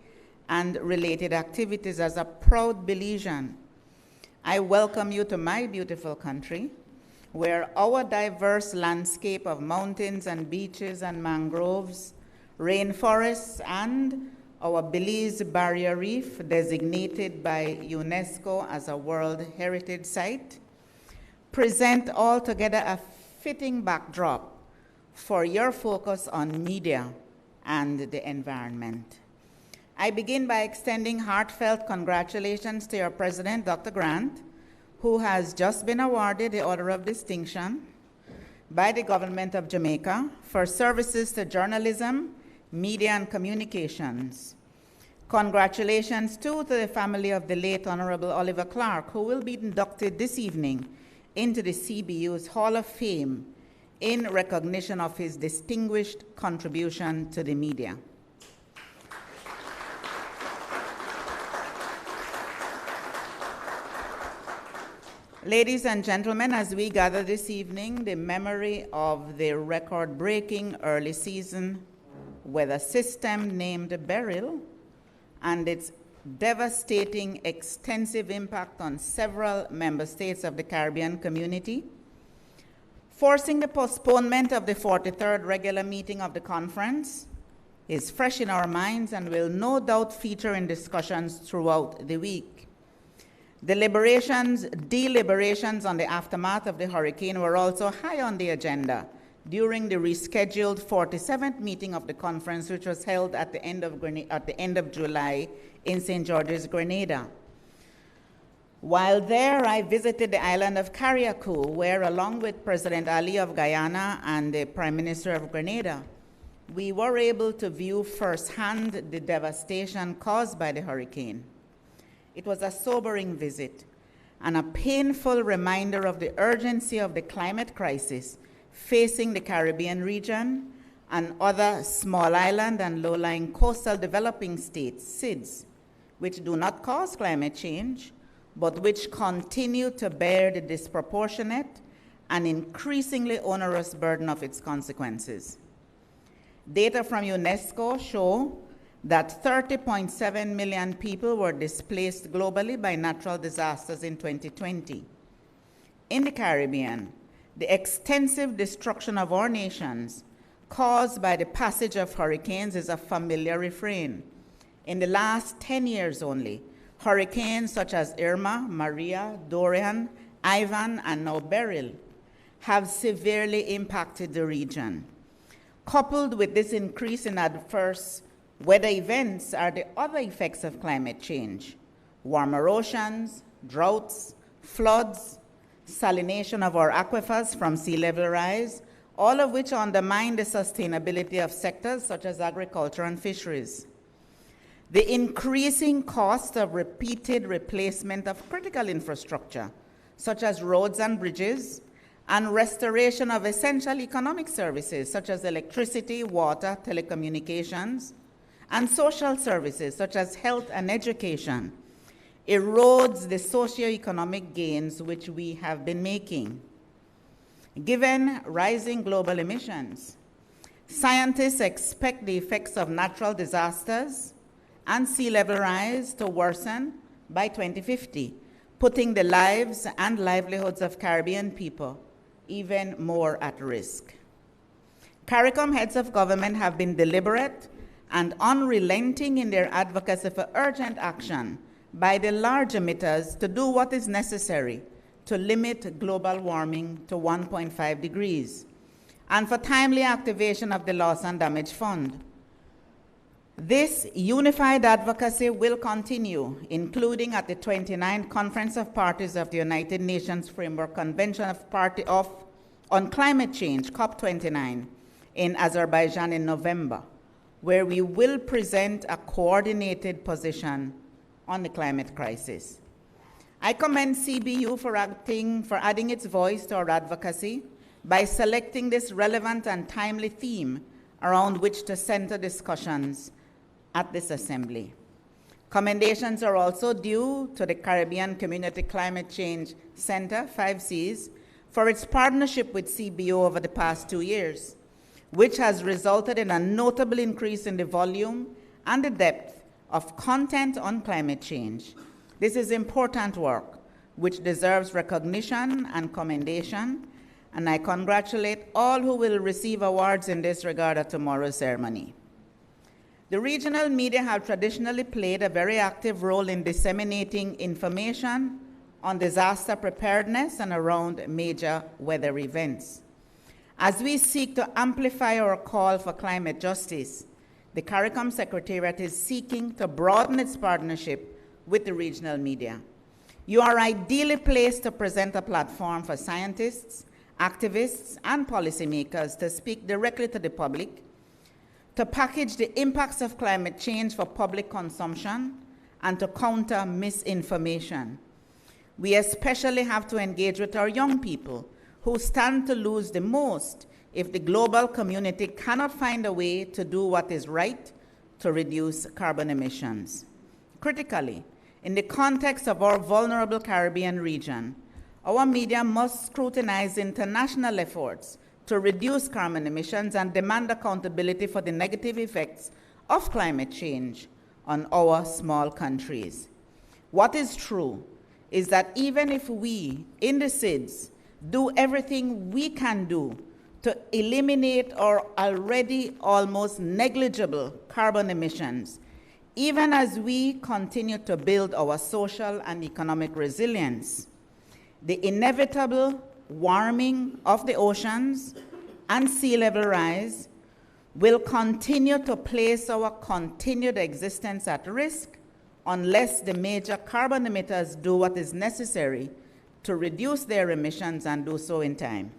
Speaker 5: and related activities as a proud Belizean. I welcome you to my beautiful country, where our diverse landscape of mountains and beaches and mangroves, rainforests, and our Belize Barrier Reef, designated by UNESCO as a World Heritage Site, present altogether a fitting backdrop for your focus on media and the environment. I begin by extending heartfelt congratulations to your President, Dr. Grant, who has just been awarded the Order of Distinction by the Government of Jamaica for services to journalism, media, and communications. Congratulations, too, to the family of the late Honorable Oliver Clark, who will be inducted this evening into the CBU's Hall of Fame in recognition of his distinguished contribution to the media. Ladies and gentlemen, as we gather this evening, the memory of the record-breaking early season weather system named Beryl and its devastating extensive impact on several member states of the Caribbean community, forcing the postponement of the 43rd regular meeting of the conference, is fresh in our minds and will no doubt feature in discussions throughout the week. Deliberations on the aftermath of the hurricane were also high on the agenda during the rescheduled 47th meeting of the conference, which was held at the end of July in St. George's, Grenada. While there, I visited the island of Carriacou, where, along with President Ali of Guyana and the Prime Minister of Grenada, we were able to view firsthand the devastation caused by the hurricane. It was a sobering visit and a painful reminder of the urgency of the climate crisis facing the Caribbean region and other small island and low-lying coastal developing states, SIDS, which do not cause climate change, but which continue to bear the disproportionate and increasingly onerous burden of its consequences. Data from UNESCO show that 30.7 million people were displaced globally by natural disasters in 2020. In the Caribbean, the extensive destruction of our nations caused by the passage of hurricanes is a familiar refrain. In the last 10 years only, hurricanes such as Irma, Maria, Dorian, Ivan, and now Beryl have severely impacted the region. Coupled with this increase in adverse weather events are the other effects of climate change: warmer oceans, droughts, floods, salination of our aquifers from sea level rise, all of which undermine the sustainability of sectors such as agriculture and fisheries. the increasing cost of repeated replacement of critical infrastructure, such as roads and bridges, and restoration of essential economic services, such as electricity, water, telecommunications, and social services, such as health and education, erodes the socioeconomic gains which we have been making. Given rising global emissions, scientists expect the effects of natural disasters and sea level rise to worsen by 2050, putting the lives and livelihoods of Caribbean people even more at risk. CARICOM heads of government have been deliberate and unrelenting in their advocacy for urgent action by the large emitters to do what is necessary to limit global warming to 1.5 degrees, and for timely activation of the Loss and Damage Fund. This unified advocacy will continue, including at the 29th Conference of Parties of the United Nations Framework Convention on Climate Change, COP29, in Azerbaijan in November, where we will present a coordinated position on the climate crisis. I commend CBU for adding its voice to our advocacy by selecting this relevant and timely theme around which to center discussions at this assembly. Commendations are also due to the Caribbean Community Climate Change Center, 5Cs, for its partnership with CBU over the past 2 years, which has resulted in a notable increase in the volume and the depth of content on climate change. This is important work, which deserves recognition and commendation, and I congratulate all who will receive awards in this regard at tomorrow's ceremony. The regional media have traditionally played a very active role in disseminating information on disaster preparedness and around major weather events. As we seek to amplify our call for climate justice, the CARICOM Secretariat is seeking to broaden its partnership with the regional media. You are ideally placed to present a platform for scientists, activists, and policymakers to speak directly to the public, to package the impacts of climate change for public consumption, and to counter misinformation. We especially have to engage with our young people who stand to lose the most if the global community cannot find a way to do what is right to reduce carbon emissions. Critically, in the context of our vulnerable Caribbean region, our media must scrutinize international efforts to reduce carbon emissions and demand accountability for the negative effects of climate change on our small countries. What is true is that even if we, in the SIDS, do everything we can do to eliminate our already almost negligible carbon emissions, even as we continue to build our social and economic resilience, the inevitable warming of the oceans and sea level rise will continue to place our continued existence at risk unless the major carbon emitters do what is necessary to reduce their emissions and do so in time.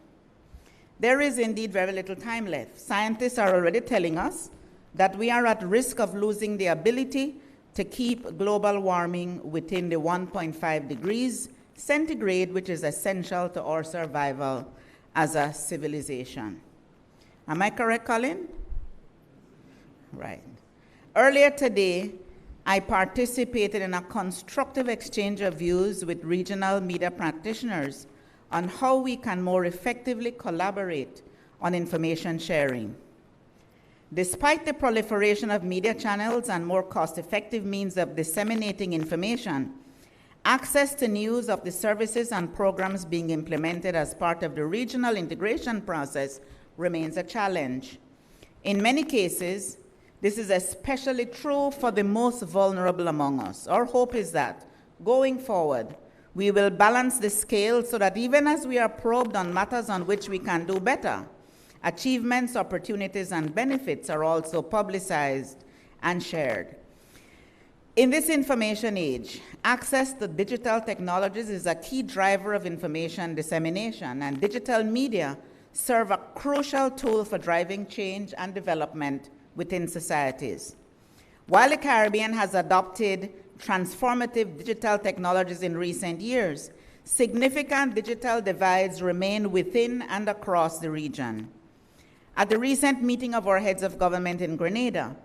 Speaker 5: There is indeed very little time left. Scientists are already telling us that we are at risk of losing the ability to keep global warming within the 1.5 degrees centigrade, which is essential to our survival as a civilization. Am I correct, Colin? Right. Earlier today, I participated in a constructive exchange of views with regional media practitioners on how we can more effectively collaborate on information sharing. Despite the proliferation of media channels and more cost-effective means of disseminating information, access to news of the services and programs being implemented as part of the regional integration process remains a challenge. In many cases, this is especially true for the most vulnerable among us. Our hope is that, going forward, we will balance the scale so that even as we are probed on matters on which we can do better, achievements, opportunities, and benefits are also publicized and shared. In this information age, access to digital technologies is a key driver of information dissemination, and digital media serve a crucial tool for driving change and development within societies. While the Caribbean has adopted transformative digital technologies in recent years, significant digital divides remain within and across the region. At the recent meeting of our heads of government in Grenada,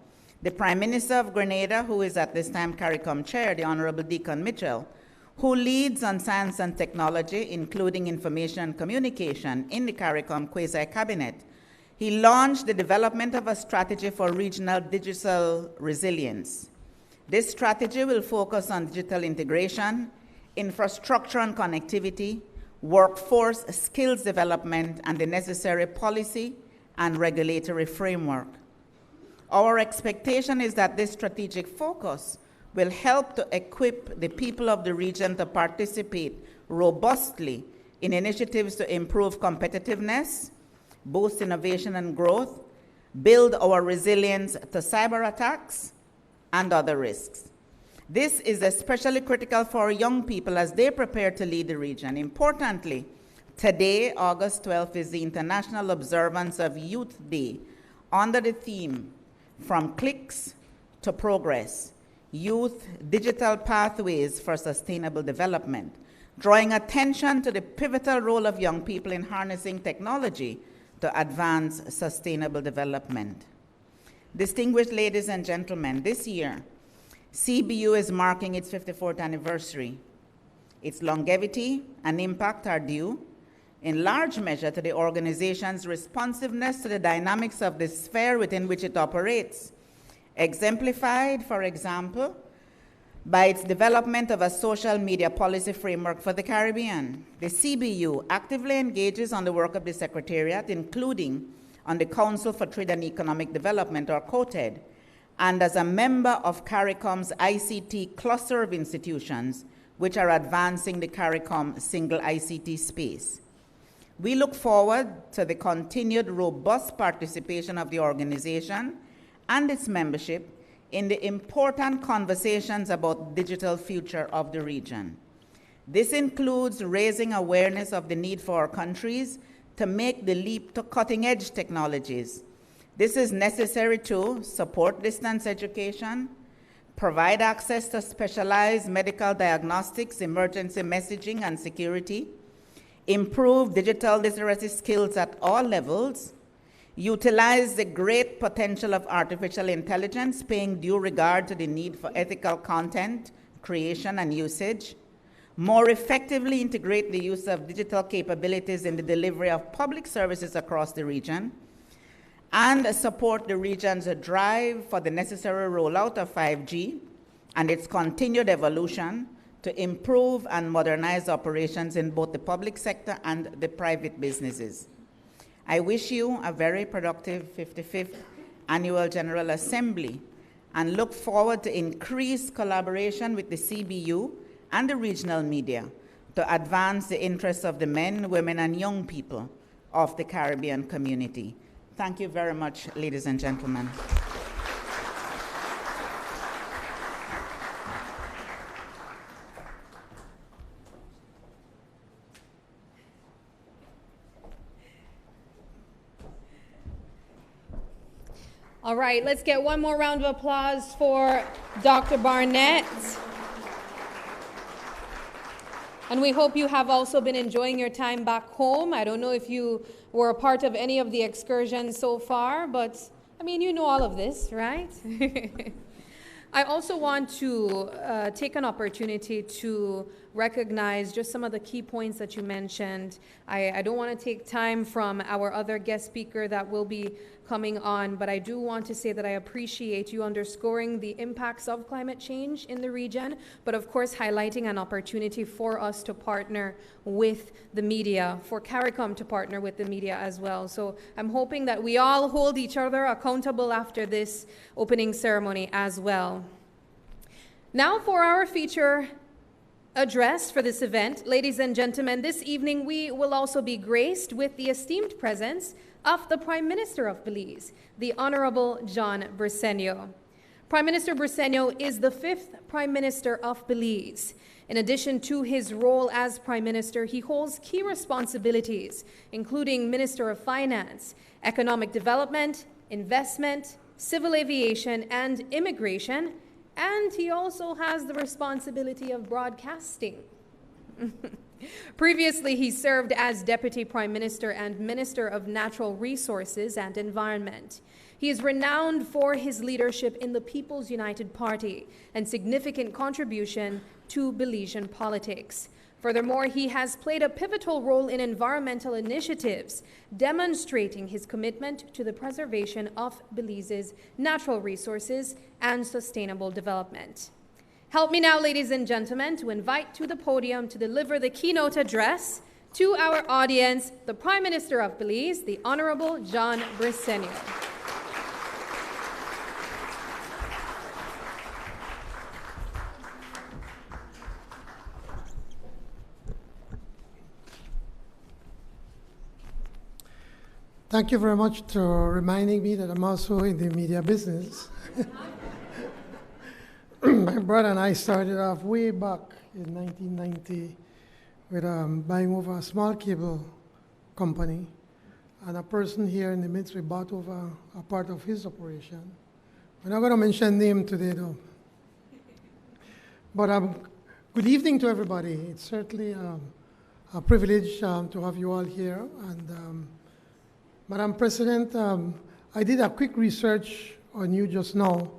Speaker 5: the Prime Minister of Grenada, who is at this time CARICOM Chair, the Honorable Deacon Mitchell, who leads on science and technology, including information and communication, in the CARICOM Quasi-Cabinet, he launched the development of a strategy for regional digital resilience. This strategy will focus on digital integration, infrastructure and connectivity, workforce skills development, and the necessary policy and regulatory framework. Our expectation is that this strategic focus will help to equip the people of the region to participate robustly in initiatives to improve competitiveness, boost innovation and growth, build our resilience to cyber attacks and other risks. This is especially critical for young people as they prepare to lead the region. Importantly, today, August 12th, is the International Observance of Youth Day under the theme, From Clicks to Progress, Youth Digital Pathways for Sustainable Development, drawing attention to the pivotal role of young people in harnessing technology to advance sustainable development. Distinguished ladies and gentlemen, this year, CBU is marking its 54th anniversary. Its longevity and impact are due, in large measure, to the organization's responsiveness to the dynamics of the sphere within which it operates, exemplified, for example, by its development of a social media policy framework for the Caribbean. The CBU actively engages on the work of the Secretariat, including on the Council for Trade and Economic Development, or COTED, and as a member of CARICOM's ICT cluster of institutions, which are advancing the CARICOM single ICT space. We look forward to the continued robust participation of the organization and its membership in the important conversations about the digital future of the region. This includes raising awareness of the need for our countries to make the leap to cutting-edge technologies. This is necessary to support distance education, provide access to specialized medical diagnostics, emergency messaging, and security, improve digital literacy skills at all levels, utilize the great potential of artificial intelligence, paying due regard to the need for ethical content creation and usage, more effectively integrate the use of digital capabilities in the delivery of public services across the region, and support the region's drive for the necessary rollout of 5G and its continued evolution to improve and modernize operations in both the public sector and the private businesses. I wish you a very productive 55th Annual General Assembly and look forward to increased collaboration with the CBU and the regional media to advance the interests of the men, women, and young people of the Caribbean community. Thank you very much, ladies and gentlemen.
Speaker 2: All right, let's get one more round of applause for Dr. Barnett. And we hope you have also been enjoying your time back home. I don't know if you were a part of any of the excursions so far, but I mean, you know all of this, right? I also want to take an opportunity to recognize just some of the key points that you mentioned. I don't want to take time from our other guest speaker that will be coming on, but I do want to say that I appreciate you underscoring the impacts of climate change in the region, but of course highlighting an opportunity for us to partner with the media, for CARICOM to partner with the media as well. So I'm hoping that we all hold each other accountable after this opening ceremony as well. Now for our feature address for this event. Ladies and gentlemen, this evening we will also be graced with the esteemed presence of the Prime Minister of Belize, the Honorable John Briceño. Prime Minister Briceño is the 5th Prime Minister of Belize. In addition to his role as Prime Minister, he holds key responsibilities, including Minister of Finance, Economic Development, Investment, civil aviation, and immigration, and he also has the responsibility of broadcasting. Previously, he served as Deputy Prime Minister and Minister of Natural Resources and Environment. He is renowned for his leadership in the People's United Party and significant contribution to Belizean politics. Furthermore, he has played a pivotal role in environmental initiatives, demonstrating his commitment to the preservation of Belize's natural resources and sustainable development. Help me now, ladies and gentlemen, to invite to the podium to deliver the keynote address to our audience, the Prime Minister of Belize, the Honorable John Briceño.
Speaker 6: Thank you very much for reminding me that I'm also in the media business. My brother and I started off way back in 1990 with buying over a small cable company, and a person here in the midst, we bought over a part of his operation. We're not going to mention name today, though. But good evening to everybody. It's certainly a privilege to have you all here. And Madam President, I did a quick research on you just now,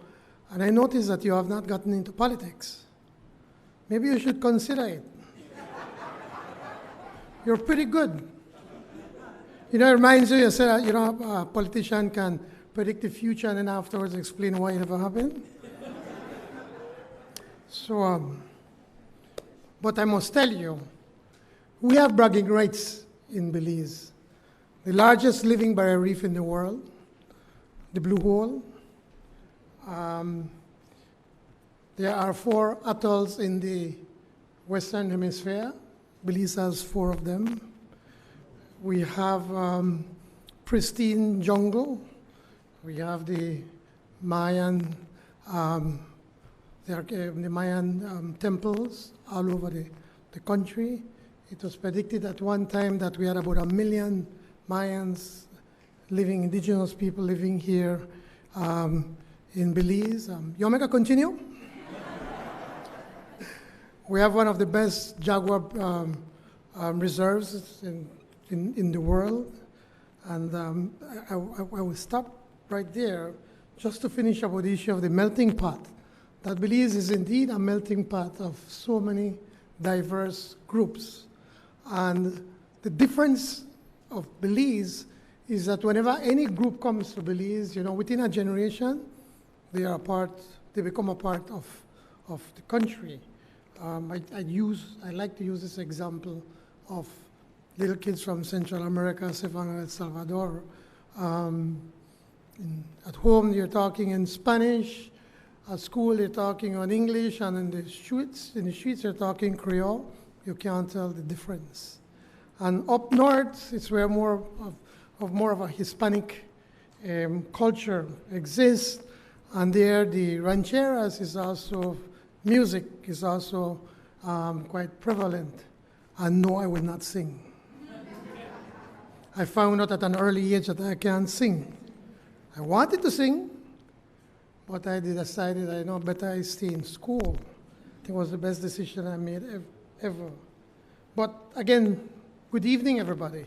Speaker 6: and I noticed that you have not gotten into politics. Maybe you should consider it. You're pretty good. You know, it reminds you said, you know, a politician can predict the future and then afterwards explain why it never happened. So, but I must tell you, we have bragging rights in Belize. The largest living barrier reef in the world, the Blue Hole. There are 4 atolls in the Western Hemisphere. Belize has 4 of them. We have pristine jungle. We have the Mayan, temples all over the country. It was predicted at one time that we had about 1 million Mayans living, indigenous people living here in Belize. You want me to continue? We have one of the best jaguar reserves in the world. And I will stop right there just to finish about the issue of the melting pot. That Belize is indeed a melting pot of so many diverse groups. And the difference of Belize is that whenever any group comes to Belize, you know, within a generation, they become a part of the country. I like to use this example of little kids from Central America, Savannah, El Salvador. At home, they're talking in Spanish. At school, they're talking on English, and in the streets, they're talking Creole. You can't tell the difference. And up north, it's where more of a Hispanic culture exists. And there, the rancheras is also, music is also quite prevalent. And no, I will not sing. I found out at an early age that I can't sing. I wanted to sing, but I decided I know better I stay in school. I think it was the best decision I made ever. But again, good evening, everybody.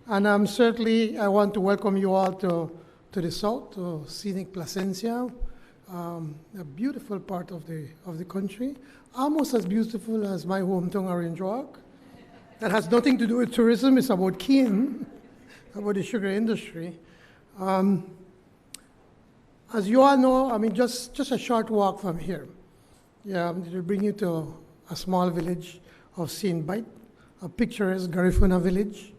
Speaker 6: And certainly, I want to welcome you all to the south, to scenic Placencia, a beautiful part of the country, almost as beautiful as my hometown, Orange Walk. That has nothing to do with tourism. It's about cane, about the sugar industry. As you all know, I mean, just a short walk from here. Yeah, it will bring you to a small village of St. Bite, a picturesque Garifuna village,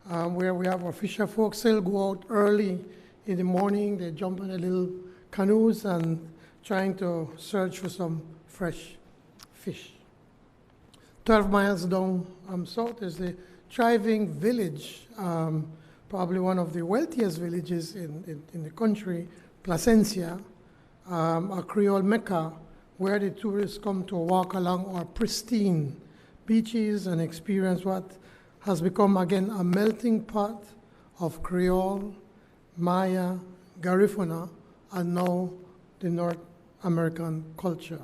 Speaker 6: where we have our fisher folks still go out early in the morning. They jump in their little canoes and trying to search for some fresh fish. 12 miles down south is the thriving village, probably one of the wealthiest villages in the country, Placencia, a Creole Mecca, where the tourists come to walk along our pristine beaches and experience what has become, again, a melting pot of Creole, Maya, Garifuna, and now the North American culture.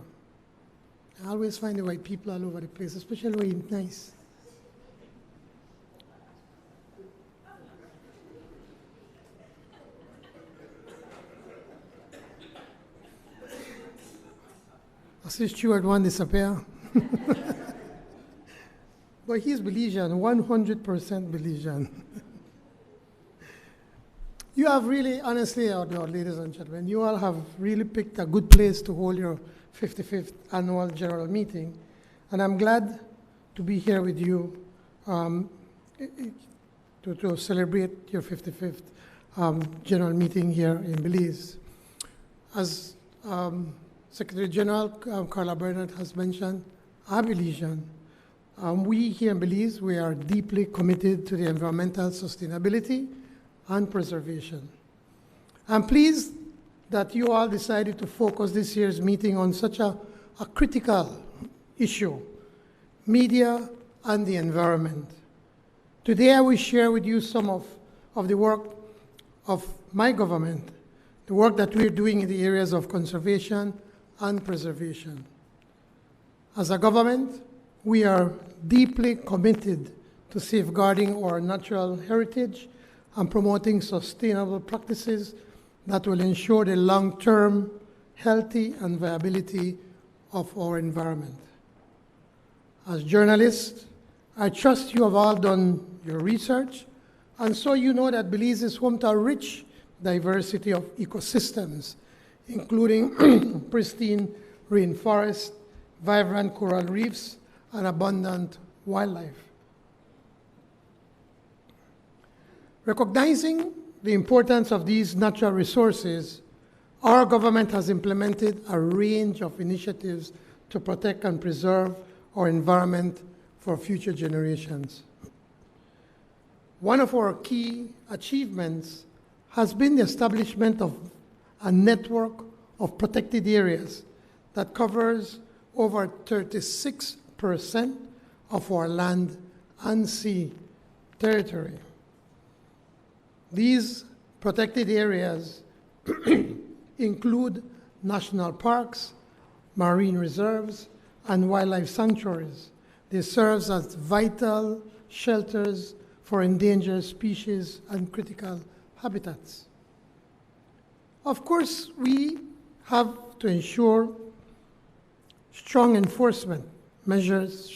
Speaker 6: I always find the white people all over the place, especially when it's nice. I see Stuart one disappear. But he's Belizean, 100% Belizean. You have really, honestly, ladies and gentlemen, you all have really picked a good place to hold your 55th annual general meeting. And I'm glad to be here with you to celebrate your 55th general meeting here in Belize. As Secretary General Carla Bernard has mentioned, I'm Belizean. We here in Belize, we are deeply committed to the environmental sustainability and preservation. I'm pleased that you all decided to focus this year's meeting on such a critical issue, media and the environment. Today I will share with you some of the work of my government, the work that we're doing in the areas of conservation and preservation. As a government, we are deeply committed to safeguarding our natural heritage and promoting sustainable practices that will ensure the long-term healthy and viability of our environment. As journalists, I trust you have all done your research, and so you know that Belize is home to a rich diversity of ecosystems, including pristine rainforests, vibrant coral reefs, and abundant wildlife. Recognizing the importance of these natural resources, our government has implemented a range of initiatives to protect and preserve our environment for future generations. One of our key achievements has been the establishment of a network of protected areas that covers over 36% of our land and sea territory. These protected areas include national parks, marine reserves, and wildlife sanctuaries. They serve as vital shelters for endangered species and critical habitats. Of course, we have to ensure strong enforcement measures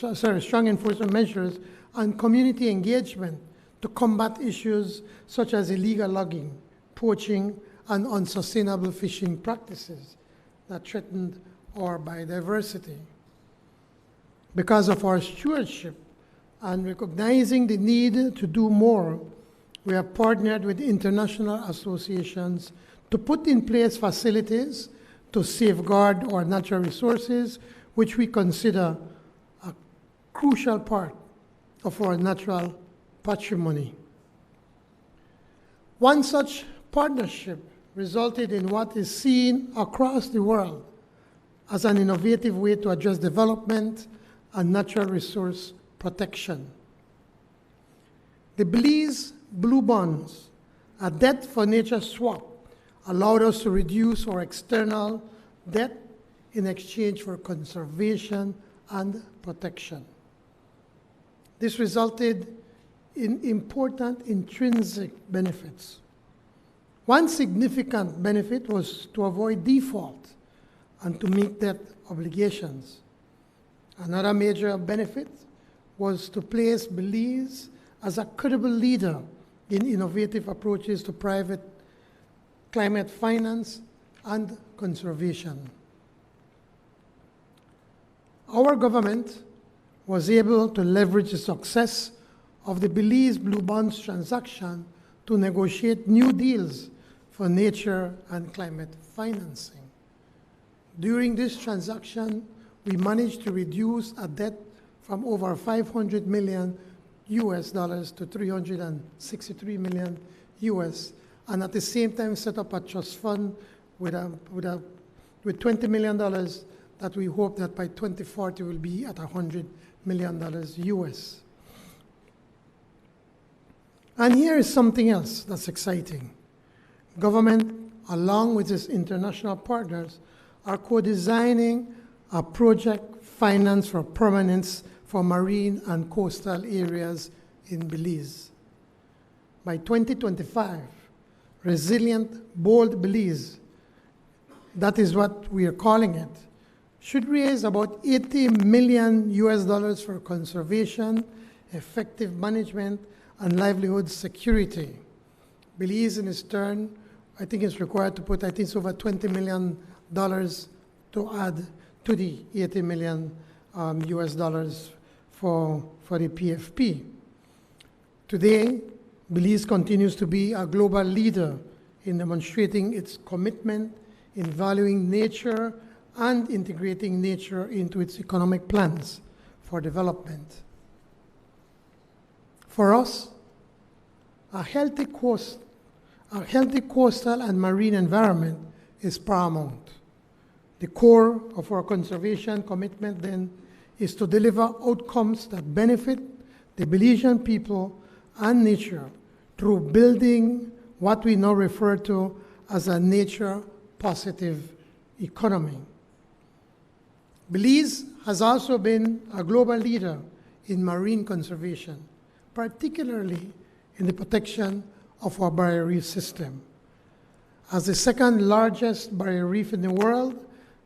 Speaker 6: and community engagement to combat issues such as illegal logging, poaching, and unsustainable fishing practices that threaten our biodiversity. Because of our stewardship and recognizing the need to do more, we have partnered with international associations to put in place facilities to safeguard our natural resources, which we consider a crucial part of our natural patrimony. One such partnership resulted in what is seen across the world as an innovative way to address development and natural resource protection. The Belize Blue Bonds, a debt for nature swap, allowed us to reduce our external debt in exchange for conservation and protection. This resulted in important intrinsic benefits. One significant benefit was to avoid default and to meet debt obligations. Another major benefit was to place Belize as a credible leader in innovative approaches to private climate finance and conservation. Our government was able to leverage the success of the Belize Blue Bonds transaction to negotiate new deals for nature and climate financing. During this transaction, we managed to reduce a debt from over $500 million US dollars to $363 million US, and at the same time set up a trust fund with $20 million that we hope that by 2040 will be at $100 million US. And here is something else that's exciting. Government along with its international partners, are co-designing a project finance for permanence for marine and coastal areas in Belize. By 2025, resilient, bold Belize, that is what we are calling it, should raise about $80 million for conservation, effective management, and livelihood security. Belize, in its turn, I think is required to put, I think it's over $20 million to add to the $80 million for the PFP. Today, Belize continues to be a global leader in demonstrating its commitment in valuing nature and integrating nature into its economic plans for development. For us, a healthy coastal and marine environment is paramount. The core of our conservation commitment then is to deliver outcomes that benefit the Belizean people and nature through building what we now refer to as a nature-positive economy. Belize has also been a global leader in marine conservation, particularly in the protection of our barrier reef system. As the second largest barrier reef in the world,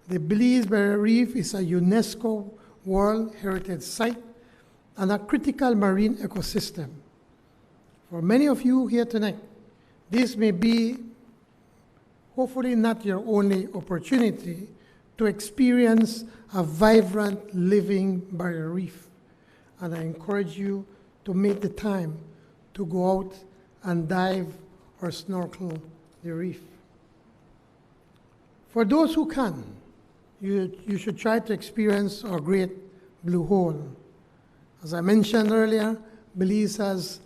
Speaker 6: the Belize Barrier Reef is a UNESCO World Heritage Site and a critical marine ecosystem. For many of you here tonight, this may be hopefully not your only opportunity to experience a vibrant, living barrier reef. And I encourage you to make the time to go out and dive or snorkel the reef. For those who can, you should try to experience our great blue hole. As I mentioned earlier, Belize has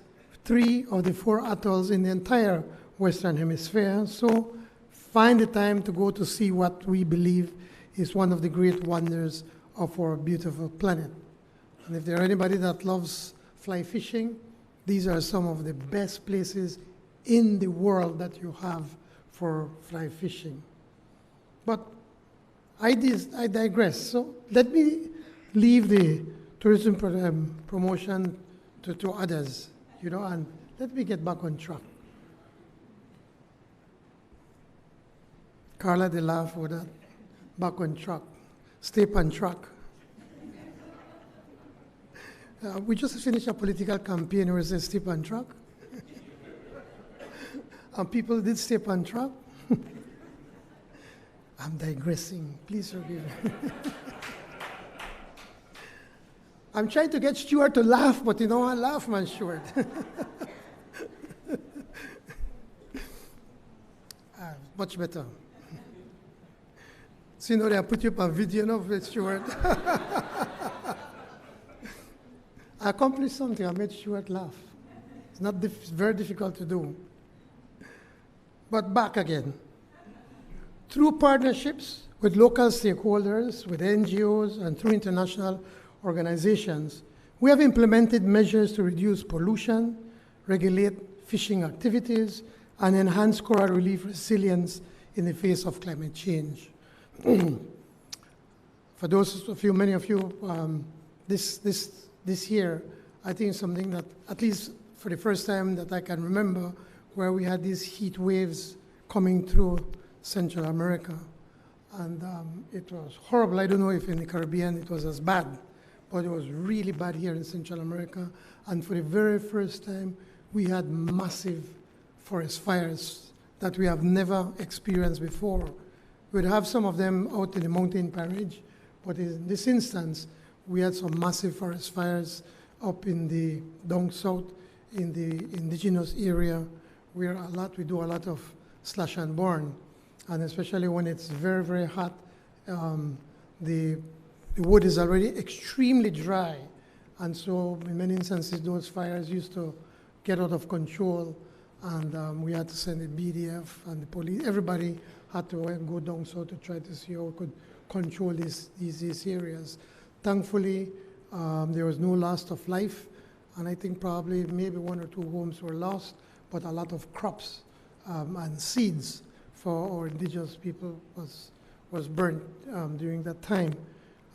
Speaker 6: 3 of the 4 atolls in the entire Western Hemisphere, so find the time to go to see what we believe is one of the great wonders of our beautiful planet. And if there are anybody that loves fly fishing, these are some of the best places in the world that you have for fly fishing. But I digress. So let me leave the tourism promotion to others, and let me get back on track. Carla, they laugh for that. Back on track. Stay on track. We just finished a political campaign where it says stay on track. And people did stay on track. I'm digressing. Please forgive me. I'm trying to get Stuart to laugh, but you don't want to laugh, man, Stuart. Much better. So, I put you up a video of Stuart. I accomplished something. I made Stuart laugh. It's not it's very difficult to do. But back again. Through partnerships with local stakeholders, with NGOs, and through international organizations, we have implemented measures to reduce pollution, regulate fishing activities, and enhance coral reef resilience in the face of climate change. For those of you, many of you, this year, I think something that, at least for the first time that I can remember, where we had these heat waves coming through Central America. And it was horrible. I don't know if in the Caribbean it was as bad, but it was really bad here in Central America. And for the very first time, we had massive forest fires that we have never experienced before. We'd have some of them out in the mountain parage, but in this instance, we had some massive forest fires up in the down south, in the indigenous area, where we do a lot of slash and burn. And especially when it's very, very hot, the wood is already extremely dry. And so in many instances, those fires used to get out of control, and we had to send the BDF and the police. Everybody had to go down south to try to see how we could control these areas. Thankfully, there was no loss of life, and I think probably maybe 1 or 2 homes were lost, but a lot of crops and seeds for our indigenous people was burnt during that time.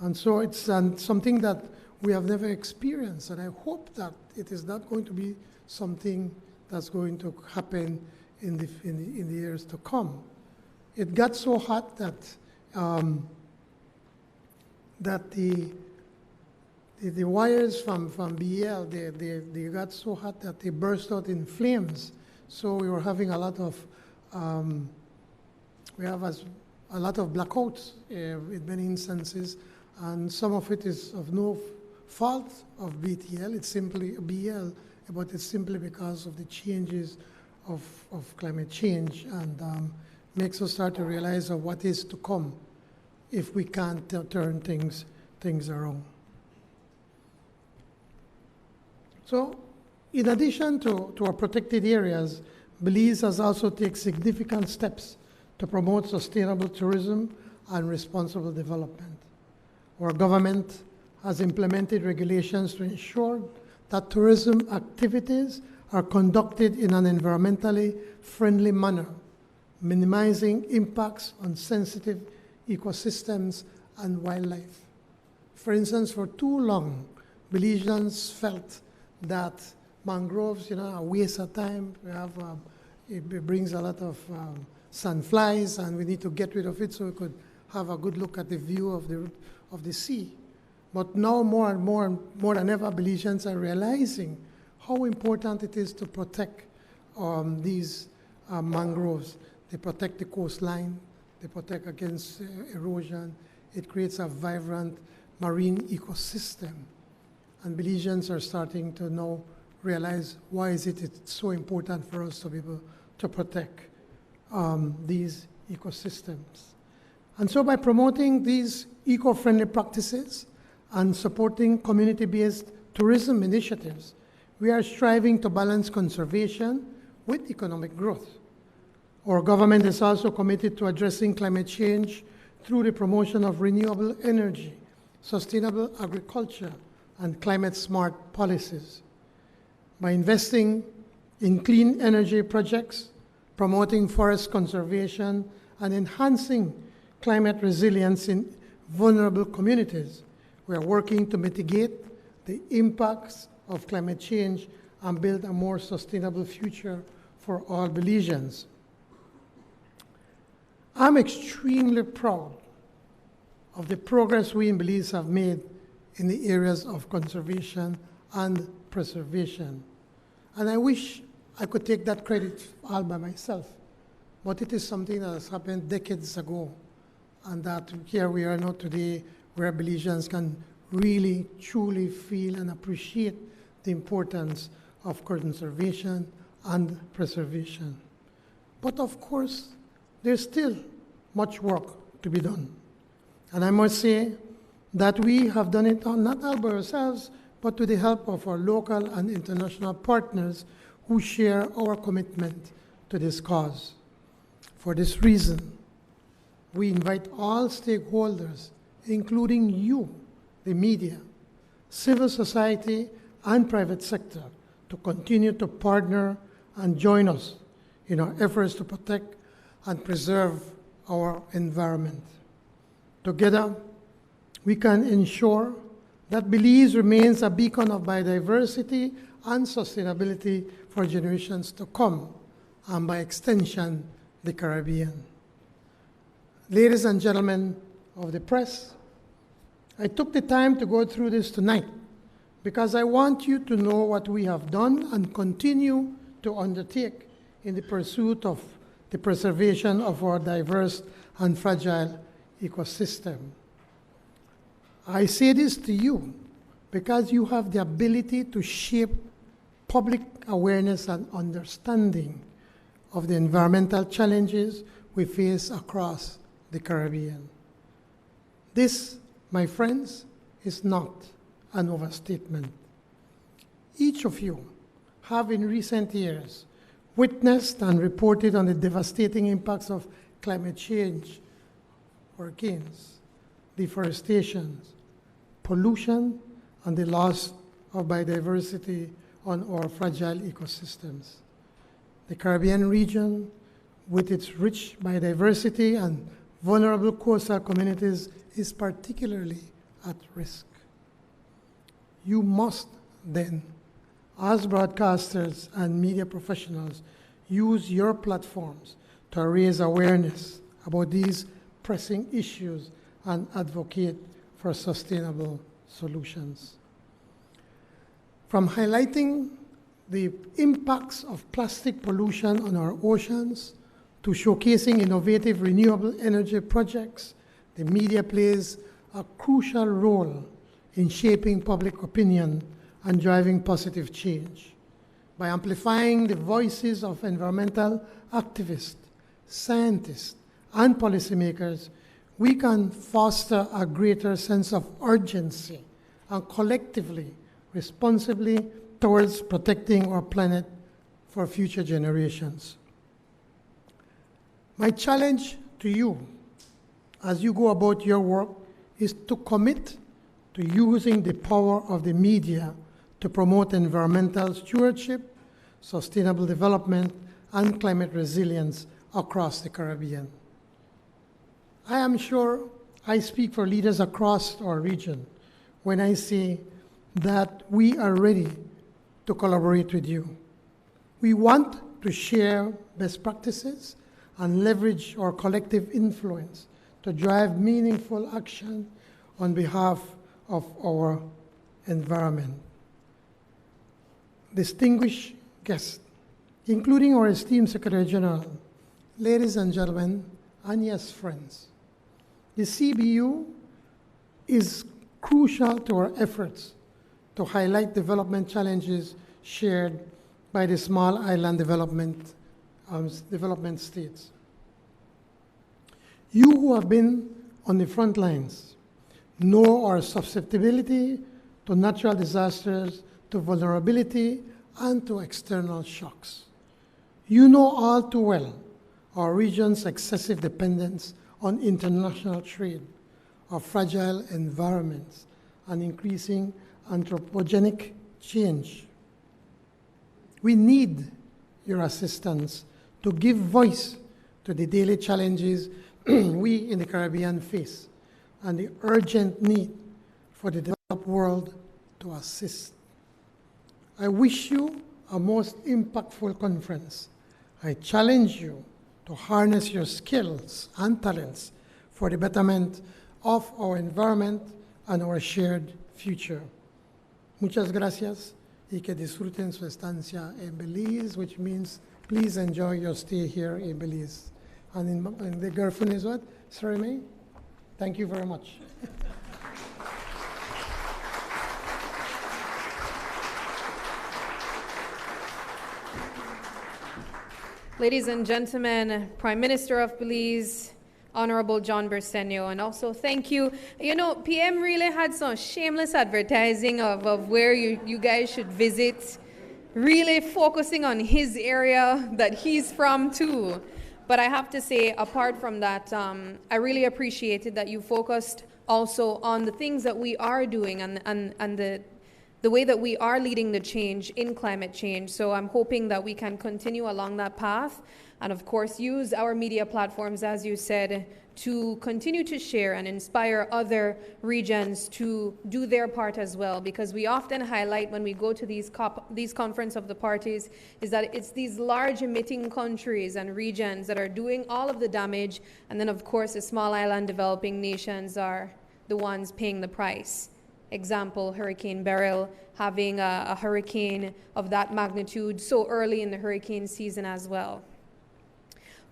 Speaker 6: And so it's something that we have never experienced, and I hope that it is not going to be something that's going to happen in the years to come. It got so hot that the wires from BL, they got so hot that they burst out in flames. So we were having a lot of blackouts in many instances, and some of it is of no fault of BTL. It's simply BL, but it's simply because of the changes of climate change, and makes us start to realize of what is to come if we can't turn things around. So, in addition to our protected areas, Belize has also taken significant steps to promote sustainable tourism and responsible development. Our government has implemented regulations to ensure that tourism activities are conducted in an environmentally friendly manner, minimizing impacts on sensitive ecosystems and wildlife. For instance, for too long, Belizeans felt that mangroves, are a waste of time. It brings a lot of sandflies, and we need to get rid of it so we could have a good look at the view of the sea. But now more than ever, Belizeans are realizing how important it is to protect these mangroves. They protect the coastline, they protect against erosion. It creates a vibrant marine ecosystem. And Belizeans are starting to now realize why it's so important for us to be able to protect these ecosystems. And so by promoting these eco-friendly practices and supporting community-based tourism initiatives, we are striving to balance conservation with economic growth. Our government is also committed to addressing climate change through the promotion of renewable energy, sustainable agriculture, and climate-smart policies. By investing in clean energy projects, promoting forest conservation, and enhancing climate resilience in vulnerable communities, we are working to mitigate the impacts of climate change and build a more sustainable future for all Belizeans. I'm extremely proud of the progress we in Belize have made in the areas of conservation and preservation. And I wish I could take that credit all by myself, but it is something that has happened decades ago, and that here we are now today, where Belizeans can really, truly feel and appreciate the importance of conservation and preservation. But of course, there's still much work to be done. And I must say that we have done it not all by ourselves, but with the help of our local and international partners who share our commitment to this cause. For this reason, we invite all stakeholders, including you, the media, civil society, and private sector, to continue to partner and join us in our efforts to protect and preserve our environment. Together, we can ensure that Belize remains a beacon of biodiversity and sustainability for generations to come, and by extension, the Caribbean. Ladies and gentlemen of the press, I took the time to go through this tonight because I want you to know what we have done and continue to undertake in the pursuit of the preservation of our diverse and fragile ecosystem. I say this to you because you have the ability to shape public awareness and understanding of the environmental challenges we face across the Caribbean. This, my friends, is not an overstatement. Each of you have in recent years witnessed and reported on the devastating impacts of climate change, hurricanes, deforestation, pollution, and the loss of biodiversity on our fragile ecosystems. The Caribbean region with its rich biodiversity and vulnerable coastal communities, is particularly at risk. You must then, as broadcasters and media professionals, use your platforms to raise awareness about these pressing issues and advocate for sustainable solutions. From highlighting the impacts of plastic pollution on our oceans to showcasing innovative renewable energy projects, the media plays a crucial role in shaping public opinion and driving positive change. By amplifying the voices of environmental activists, scientists, and policymakers, we can foster a greater sense of urgency and collectively, responsibly towards protecting our planet for future generations. My challenge to you as you go about your work is to commit to using the power of the media to promote environmental stewardship, sustainable development, and climate resilience across the Caribbean. I am sure I speak for leaders across our region when I say that we are ready to collaborate with you. We want to share best practices and leverage our collective influence to drive meaningful action on behalf of our environment. Distinguished guests, including our esteemed Secretary General, ladies and gentlemen, and yes, friends, the CBU is crucial to our efforts to highlight development challenges shared by the small island development states. You who have been on the front lines know our susceptibility to natural disasters, to vulnerability, and to external shocks. You know all too well our region's excessive dependence on international trade, our fragile environments, and increasing anthropogenic change. We need your assistance to give voice to the daily challenges we in the Caribbean face and the urgent need for the developed world to assist. I wish you a most impactful conference. I challenge you to harness your skills and talents for the betterment of our environment and our shared future. Muchas gracias y que disfruten su estancia en Belize, which means please enjoy your stay here in Belize. And in the girlfriend is what? Sorry, May? Thank you very much.
Speaker 2: Ladies and gentlemen, Prime Minister of Belize, Honorable John Bersenio, and also thank you. You know, PM really had some shameless advertising of where you guys should visit, really focusing on his area that he's from too. But I have to say, apart from that, I really appreciated that you focused also on the things that we are doing and the way that we are leading the change in climate change. So I'm hoping that we can continue along that path and of course use our media platforms, as you said, to continue to share and inspire other regions to do their part as well, because we often highlight when we go to these conference of the parties is that it's these large emitting countries and regions that are doing all of the damage, and then of course the small island developing nations are the ones paying the price. Example, Hurricane Beryl, having a hurricane of that magnitude so early in the hurricane season as well.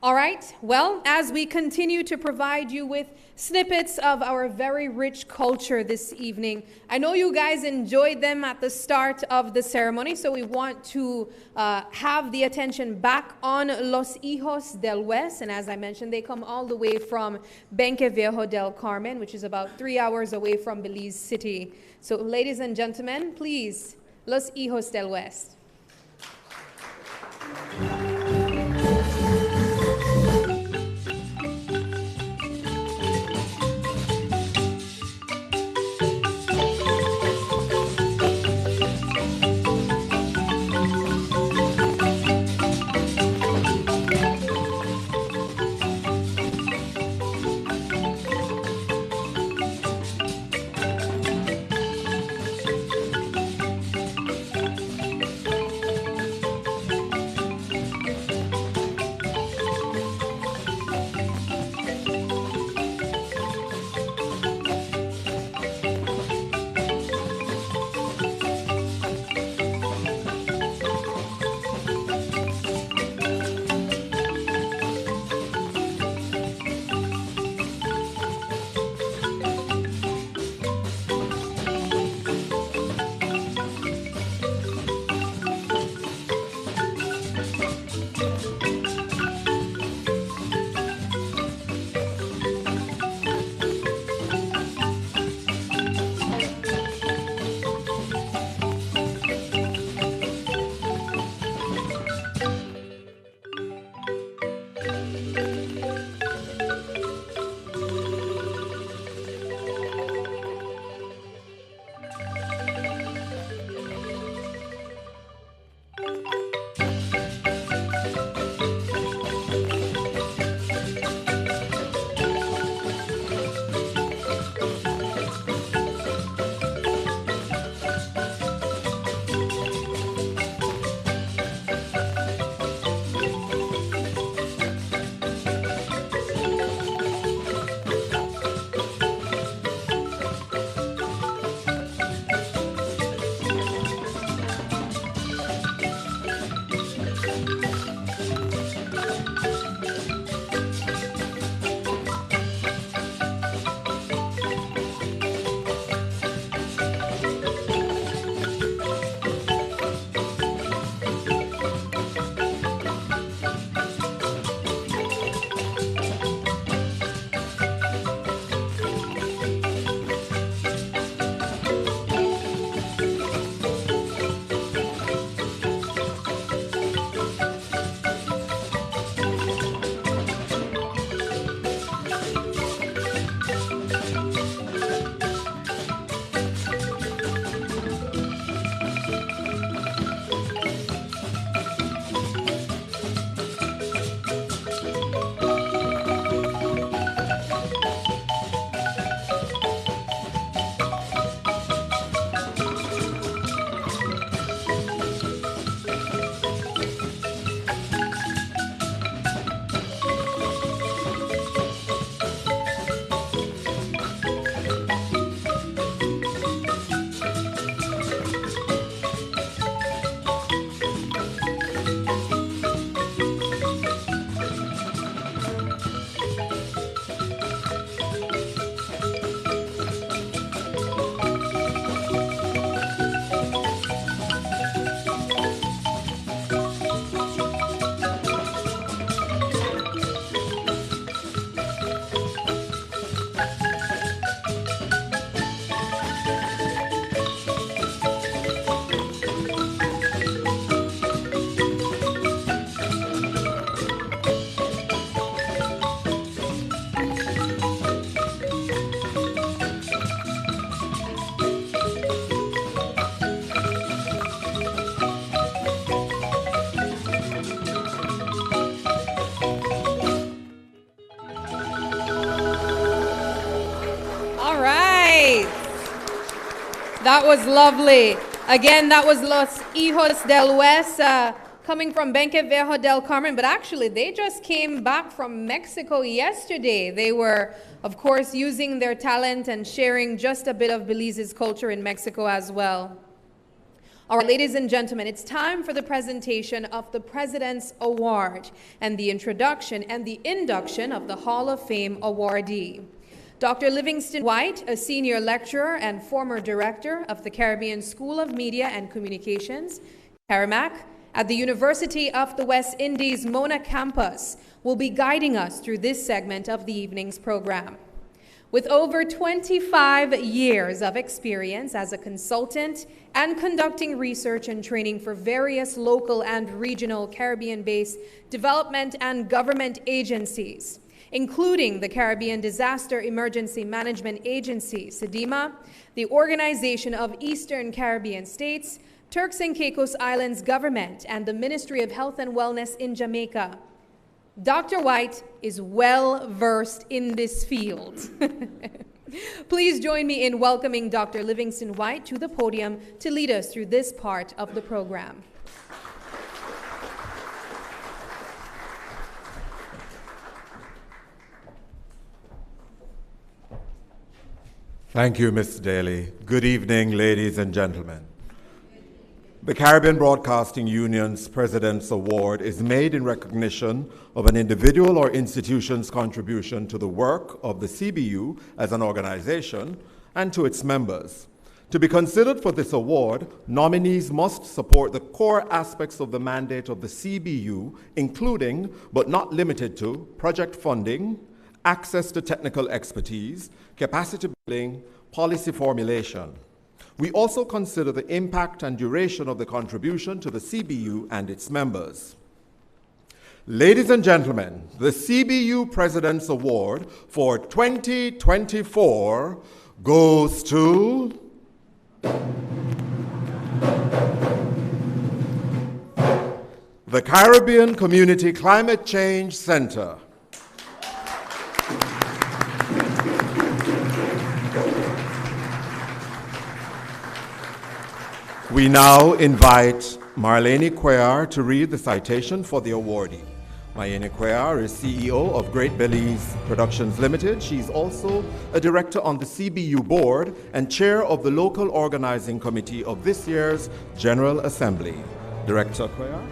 Speaker 2: All right, well, as we continue to provide you with snippets of our very rich culture this evening, I know you guys enjoyed them at the start of the ceremony, so we want to have the attention back on Los Hijos del West, and as I mentioned, they come all the way from Benque Viejo del Carmen, which is about 3 hours away from Belize City. So ladies and gentlemen, please, Los Hijos del West. That was lovely. Again, that was Los Hijos del West, coming from Benque Viejo del Carmen, but actually they just came back from Mexico yesterday. They were, of course, using their talent and sharing just a bit of Belize's culture in Mexico as well. All right, ladies and gentlemen, it's time for the presentation of the President's Award and the introduction and the induction of the Hall of Fame awardee. Dr. Livingston White, a senior lecturer and former director of the Caribbean School of Media and Communications, CARIMAC, at the University of the West Indies Mona campus, will be guiding us through this segment of the evening's program. With over 25 years of experience as a consultant and conducting research and training for various local and regional Caribbean-based development and government agencies, including the Caribbean Disaster Emergency Management Agency, SEDEMA, the Organization of Eastern Caribbean States, Turks and Caicos Islands Government, and the Ministry of Health and Wellness in Jamaica. Dr. White is well versed in this field. Please join me in welcoming Dr. Livingston White to the podium to lead us through this part of the program.
Speaker 7: Thank you, Ms. Daly. Good evening, ladies and gentlemen. The Caribbean Broadcasting Union's President's Award is made in recognition of an individual or institution's contribution to the work of the CBU as an organization and to its members. To be considered for this award, nominees must support the core aspects of the mandate of the CBU, including, but not limited to, project funding, access to technical expertise, capacity building, policy formulation. We also consider the impact and duration of the contribution to the CBU and its members. Ladies and gentlemen, the CBU President's Award for 2024 goes to the Caribbean Community Climate Change Center. We now invite Marlene Cuellar to read the citation for the awardee. Marlene Cuellar is CEO of Great Belize Productions Limited. She's also a director on the CBU board and chair of the local organizing committee of this year's General Assembly. Director Cuellar.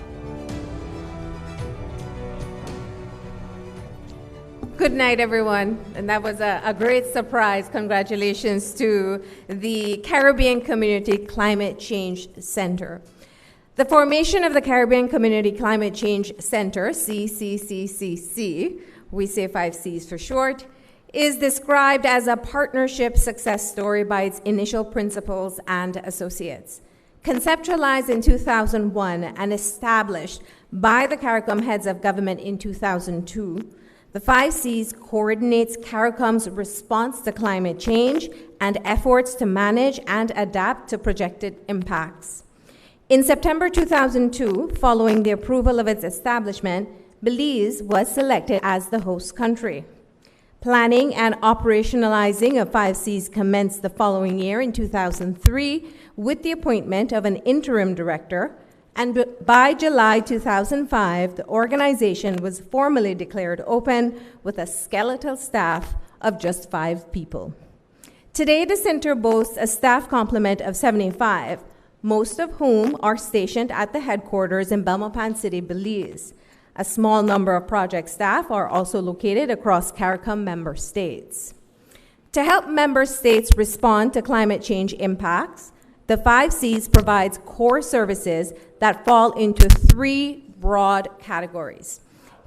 Speaker 8: Good night, everyone. And that was a great surprise. Congratulations to the Caribbean Community Climate Change Center. The formation of the Caribbean Community Climate Change Center, CCCCC, we say 5 Cs for short, is described as a partnership success story by its initial principals and associates. Conceptualized in 2001 and established by the CARICOM heads of government in 2002, the 5 Cs coordinates CARICOM's response to climate change and efforts to manage and adapt to projected impacts. In September 2002, following the approval of its establishment, Belize was selected as the host country. Planning and operationalizing of 5 Cs commenced the following year in 2003 with the appointment of an interim director, and by July 2005, the organization was formally declared open with a skeletal staff of just 5 people. Today, the center boasts a staff complement of 75, most of whom are stationed at the headquarters in Belmopan City, Belize. A small number of project staff are also located across CARICOM member states. To help member states respond to climate change impacts, the 5 Cs provides core services that fall into 3 broad categories: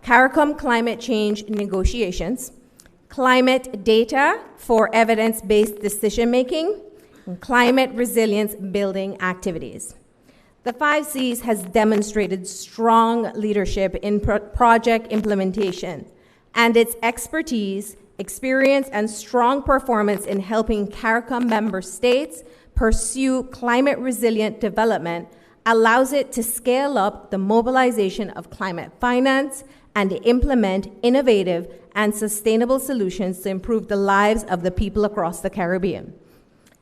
Speaker 8: CARICOM climate change negotiations, climate data for evidence-based decision-making, and climate resilience building activities. The 5 Cs has demonstrated strong leadership in project implementation, and its expertise, experience, and strong performance in helping CARICOM member states pursue climate resilient development allows it to scale up the mobilization of climate finance and implement innovative and sustainable solutions to improve the lives of the people across the Caribbean.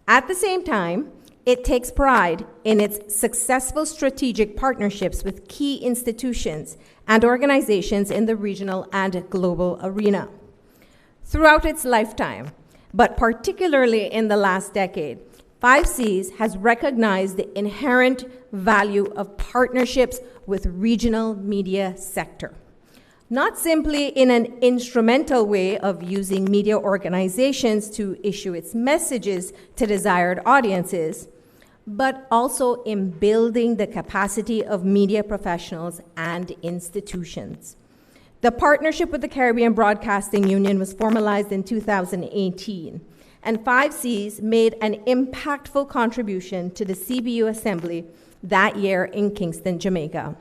Speaker 8: At the same time, it takes pride in its successful strategic partnerships with key institutions and organizations in the regional and global arena. Throughout its lifetime, but particularly in the last decade, 5Cs has recognized the inherent value of partnerships with regional media sector. Not simply in an instrumental way of using media organizations to issue its messages to desired audiences, but also in building the capacity of media professionals and institutions. The partnership with the Caribbean Broadcasting Union was formalized in 2018, and 5Cs made an impactful contribution to the CBU Assembly that year in Kingston, Jamaica.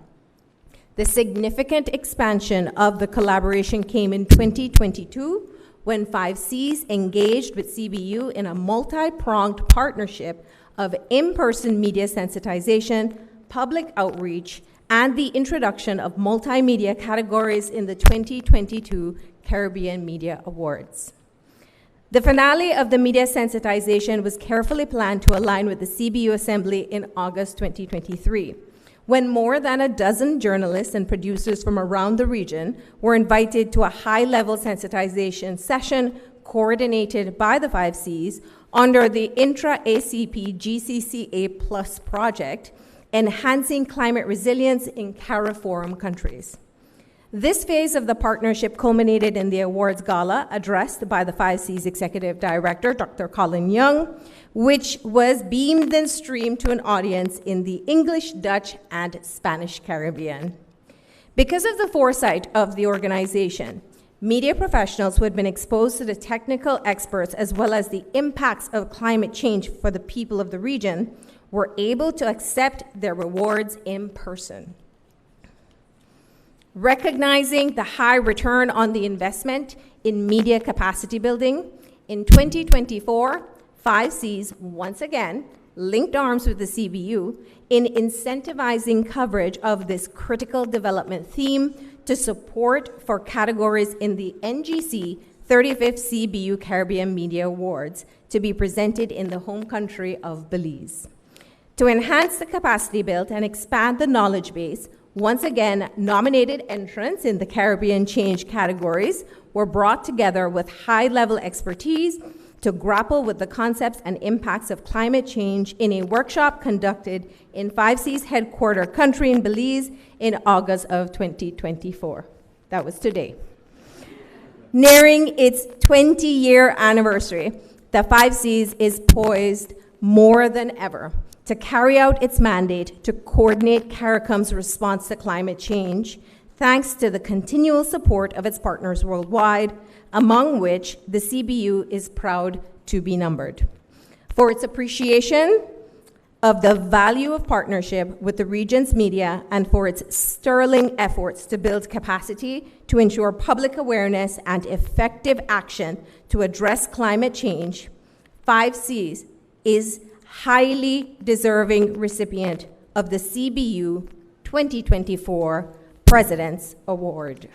Speaker 8: The significant expansion of the collaboration came in 2022 when 5Cs engaged with CBU in a multi-pronged partnership of in-person media sensitization, public outreach, and the introduction of multimedia categories in the 2022 Caribbean Media Awards. The finale of the media sensitization was carefully planned to align with the CBU Assembly in August 2023, when more than a dozen journalists and producers from around the region were invited to a high-level sensitization session coordinated by the 5Cs under the Intra-ACP GCCA Plus project, Enhancing Climate Resilience in CARIFORUM countries. This phase of the partnership culminated in the awards gala addressed by the 5Cs Executive Director, Dr. Colin Young, which was beamed and streamed to an audience in the English, Dutch, and Spanish Caribbean. Because of the foresight of the organization, media professionals who had been exposed to the technical experts as well as the impacts of climate change for the people of the region were able to accept their rewards in person. Recognizing the high return on the investment in media capacity building, in 2024, 5Cs once again linked arms with the CBU in incentivizing coverage of this critical development theme to support for categories in the NGC 35th CBU Caribbean Media Awards to be presented in the home country of Belize. To enhance the capacity built and expand the knowledge base, once again, nominated entrants in the Caribbean Change categories were brought together with high-level expertise to grapple with the concepts and impacts of climate change in a workshop conducted in 5C's headquarter country in Belize in August of 2024. That was today. Nearing its 20-year anniversary, the 5C's is poised more than ever to carry out its mandate to coordinate CARICOM's response to climate change, thanks to the continual support of its partners worldwide, among which the CBU is proud to be numbered. For its appreciation of the value of partnership with the region's media and for its sterling efforts to build capacity to ensure public awareness and effective action to address climate change, 5Cs is highly deserving recipient of the CBU 2024 President's Award.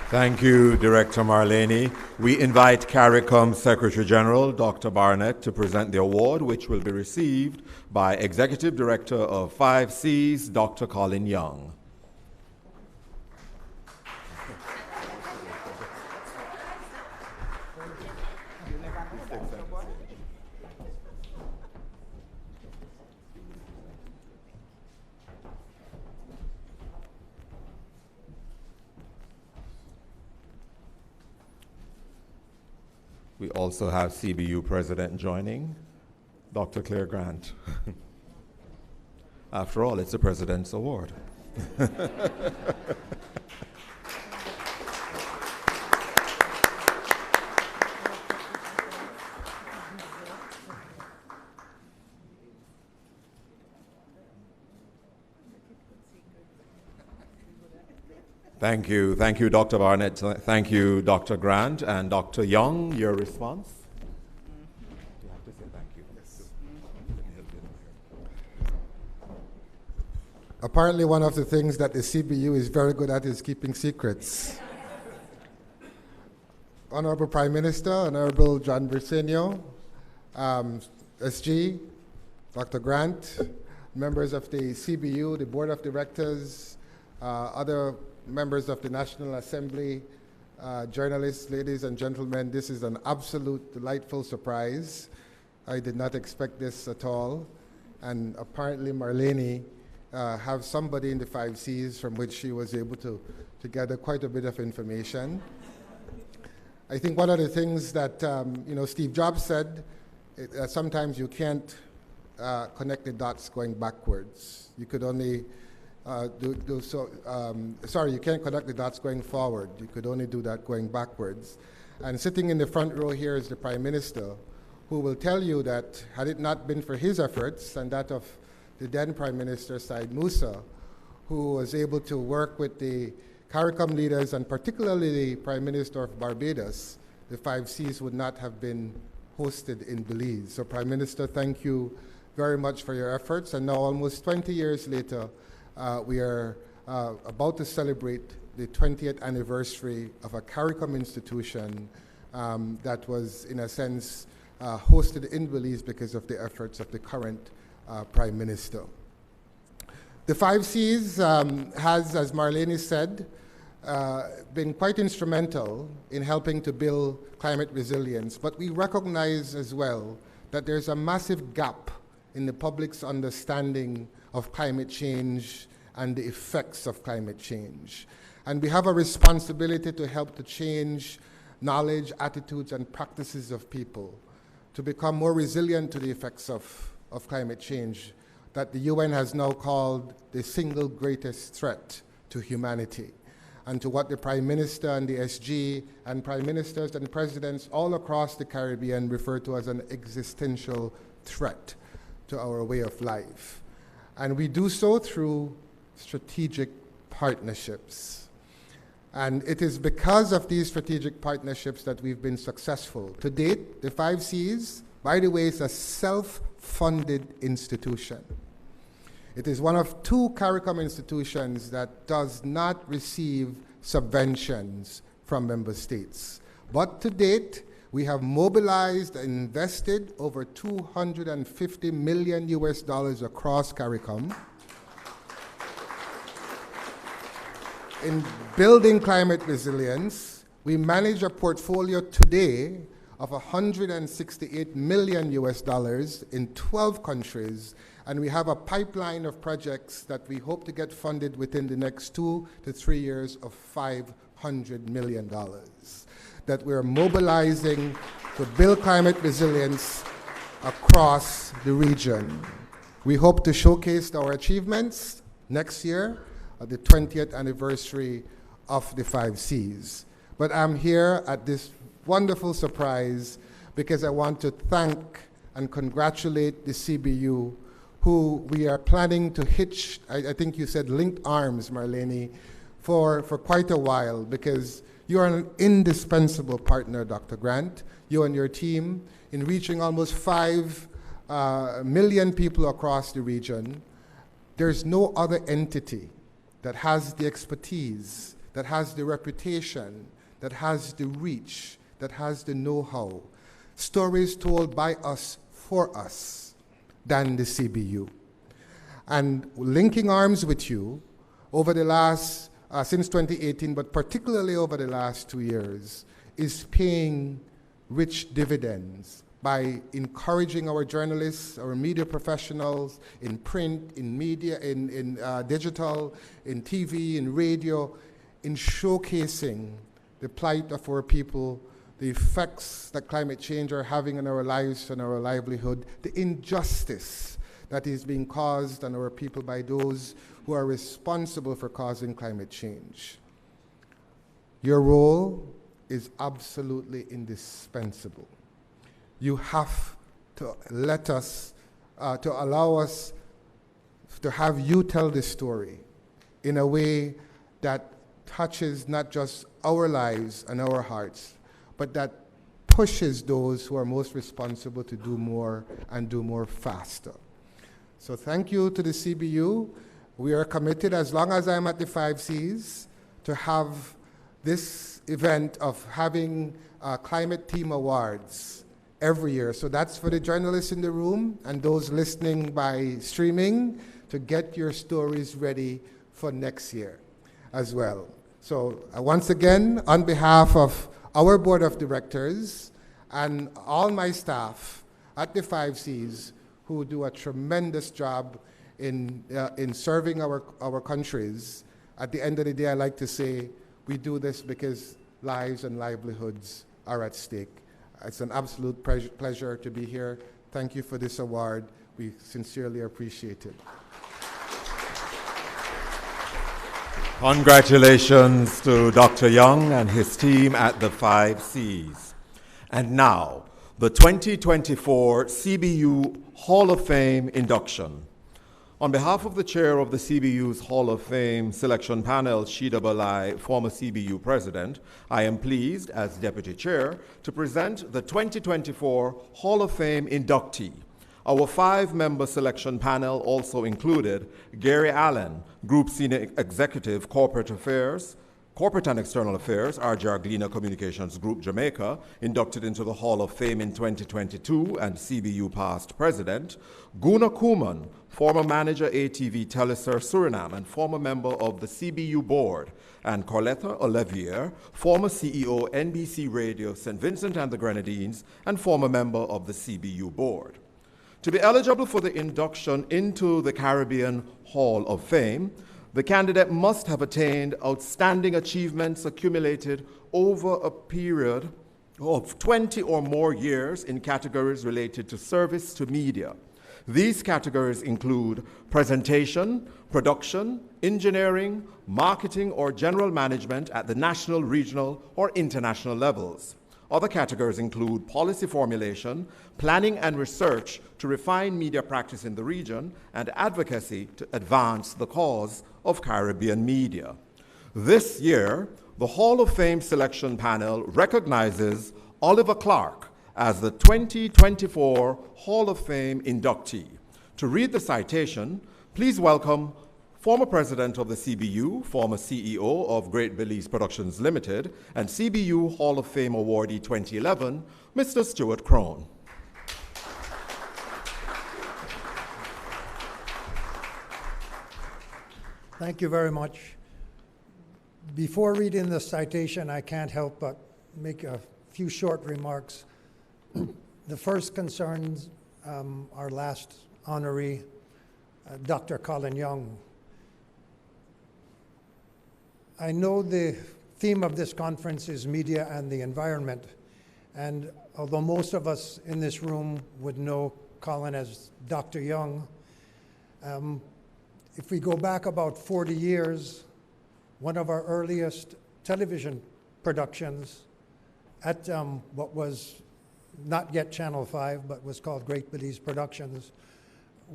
Speaker 7: Thank you, Director Marlene. We invite CARICOM Secretary General, Dr. Barnett, to present the award, which will be received by Executive Director of 5Cs, Dr. Colin Young. We also have CBU President joining, Dr. Claire Grant. After all, it's a President's Award. Thank you, Dr. Barnett. Thank you, Dr. Grant. And Dr. Young, your response? You have to say thank you. Yes.
Speaker 9: Apparently, one of the things that the CBU is very good at is keeping secrets. Honorable Prime Minister, Honorable John Briceño, SG, Dr. Grant, members of the CBU, the Board of Directors, other members of the National Assembly, journalists, ladies and gentlemen, this is an absolute delightful surprise. I did not expect this at all. And apparently Marlene have somebody in the 5 Cs from which she was able to gather quite a bit of information. I think one of the things that Steve Jobs said, sometimes you can't connect the dots going backwards. You could only you can't connect the dots going forward. You could only do that going backwards. And sitting in the front row here is the Prime Minister, who will tell you that had it not been for his efforts and that of the then Prime Minister, Said Musa, who was able to work with the CARICOM leaders and particularly the Prime Minister of Barbados, the 5 Cs would not have been hosted in Belize. So Prime Minister, thank you very much for your efforts. And now almost 20 years later, we are about to celebrate the 20th anniversary of a CARICOM institution that was, in a sense, hosted in Belize because of the efforts of the current Prime Minister. The 5 Cs has, as Marlene said, been quite instrumental in helping to build climate resilience, but we recognize as well that there's a massive gap in the public's understanding of climate change and the effects of climate change. And we have a responsibility to help to change knowledge, attitudes, and practices of people to become more resilient to the effects of climate change that the UN has now called the single greatest threat to humanity, and to what the Prime Minister and the SG and Prime Ministers and Presidents all across the Caribbean refer to as an existential threat to our way of life. And we do so through strategic partnerships. And it is because of these strategic partnerships that we've been successful. To date, the 5 Cs, by the way, is a self-funded institution. It is one of 2 CARICOM institutions that does not receive subventions from member states. But to date, we have mobilized and invested over $250 million across CARICOM in building climate resilience. We manage a portfolio today of $168 million in 12 countries, and we have a pipeline of projects that we hope to get funded within the next 2 to 3 years of $500 million that we're mobilizing to build climate resilience across the region. We hope to showcase our achievements next year at the 20th anniversary of the 5 Cs. But I'm here at this wonderful surprise because I want to thank and congratulate the CBU, who we are planning to hitch, I think you said linked arms, Marlene, for quite a while, because you are an indispensable partner, Dr. Grant, you and your team, in reaching almost 5 million people across the region. There's no other entity that has the expertise, that has the reputation, that has the reach, that has the know-how, stories told by us for us, than the CBU. And linking arms with you over the last, since 2018, but particularly over the last 2 years, is paying rich dividends by encouraging our journalists, our media professionals in print, in media, in digital, in TV, in radio, in showcasing the plight of our people, the effects that climate change are having on our lives and our livelihood, the injustice that is being caused on our people by those who are responsible for causing climate change. Your role is absolutely indispensable. You have to let us, to allow us to have you tell this story in a way that touches not just our lives and our hearts, but that pushes those who are most responsible to do more and do more faster. So thank you to the CBU. We are committed, as long as I'm at the 5 Cs, to have this event of having climate team awards every year. So that's for the journalists in the room and those listening by streaming to get your stories ready for next year as well. So once again, on behalf of our board of directors and all my staff at the 5Cs who do a tremendous job in serving our countries, at the end of the day, I like to say we do this because lives and livelihoods are at stake. It's an absolute pleasure to be here. Thank you for this award. We sincerely appreciate it.
Speaker 7: Congratulations to Dr. Young and his team at the 5Cs. And now, the 2024 CBU Hall of Fame induction. On behalf of the chair of the CBU's Hall of Fame selection panel, Shida Balai, former CBU president, I am pleased, as deputy chair, to present the 2024 Hall of Fame inductee. Our 5-member selection panel also included Gary Allen, Group Senior Executive, Corporate and External Affairs, RJ Arglina Communications Group, Jamaica, inducted into the Hall of Fame in 2022 and CBU past president. Guna Kuman, former manager ATV Telesur Suriname and former member of the CBU board, and Carletta Olivier, former CEO NBC Radio St. Vincent and the Grenadines and former member of the CBU board. To be eligible for the induction into the Caribbean Hall of Fame, the candidate must have attained outstanding achievements accumulated over a period of 20 or more years in categories related to service to media. These categories include presentation, production, engineering, marketing, or general management at the national, regional, or international levels. Other categories include policy formulation, planning and research to refine media practice in the region, and advocacy to advance the cause of Caribbean media. This year, the Hall of Fame selection panel recognizes Oliver Clark as the 2024 Hall of Fame inductee. To read the citation, please welcome former president of the CBU, former CEO of Great Belize Productions Limited, and CBU Hall of Fame awardee 2011, Mr. Stuart Crone.
Speaker 10: Thank you very much. Before reading the citation, I can't help but make a few short remarks. The first concerns our last honoree, Dr. Colin Young. I know the theme of this conference is media and the environment, and although most of us in this room would know Colin as Dr. Young, if we go back about 40 years, one of our earliest television productions at what was not yet Channel 5, but was called Great Belize Productions,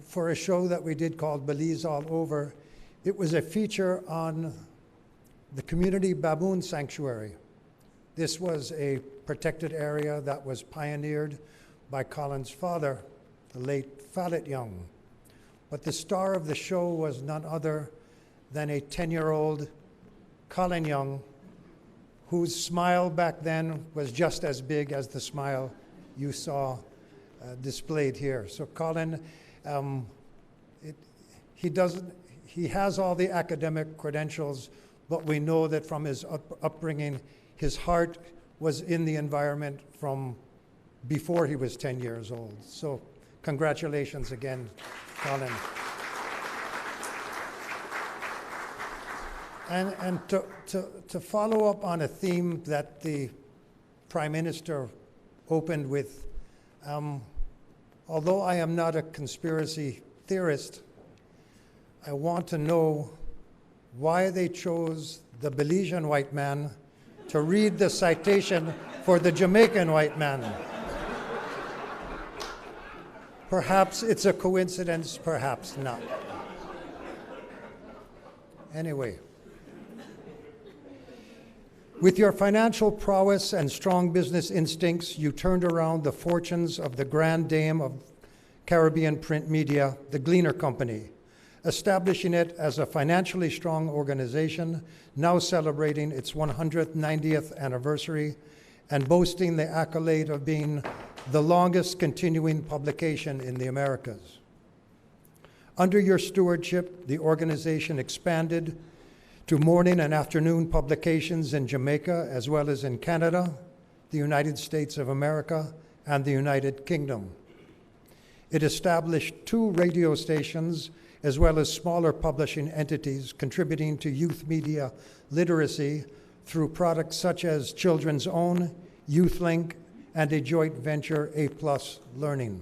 Speaker 10: for a show that we did called Belize All Over, it was a feature on the community baboon sanctuary. This was a protected area that was pioneered by Colin's father, the late Fallet Young. But the star of the show was none other than a 10-year-old Colin Young, whose smile back then was just as big as the smile you saw displayed here. So Colin, he has all the academic credentials, but we know that from his upbringing, his heart was in the environment from before he was 10 years old. So congratulations again, Colin. And to follow up on a theme that the Prime Minister opened with, although I am not a conspiracy theorist, I want to know why they chose the Belizean white man to read the citation for the Jamaican white man. Perhaps it's a coincidence, perhaps not. Anyway, with your financial prowess and strong business instincts, you turned around the fortunes of the grand dame of Caribbean print media, the Gleaner Company, establishing it as a financially strong organization, now celebrating its 190th anniversary and boasting the accolade of being the longest continuing publication in the Americas. Under your stewardship, the organization expanded to morning and afternoon publications in Jamaica, as well as in Canada, the United States of America, and the United Kingdom. It established 2 radio stations, as well as smaller publishing entities, contributing to youth media literacy through products such as Children's Own, YouthLink, and a joint venture, A+ Learning.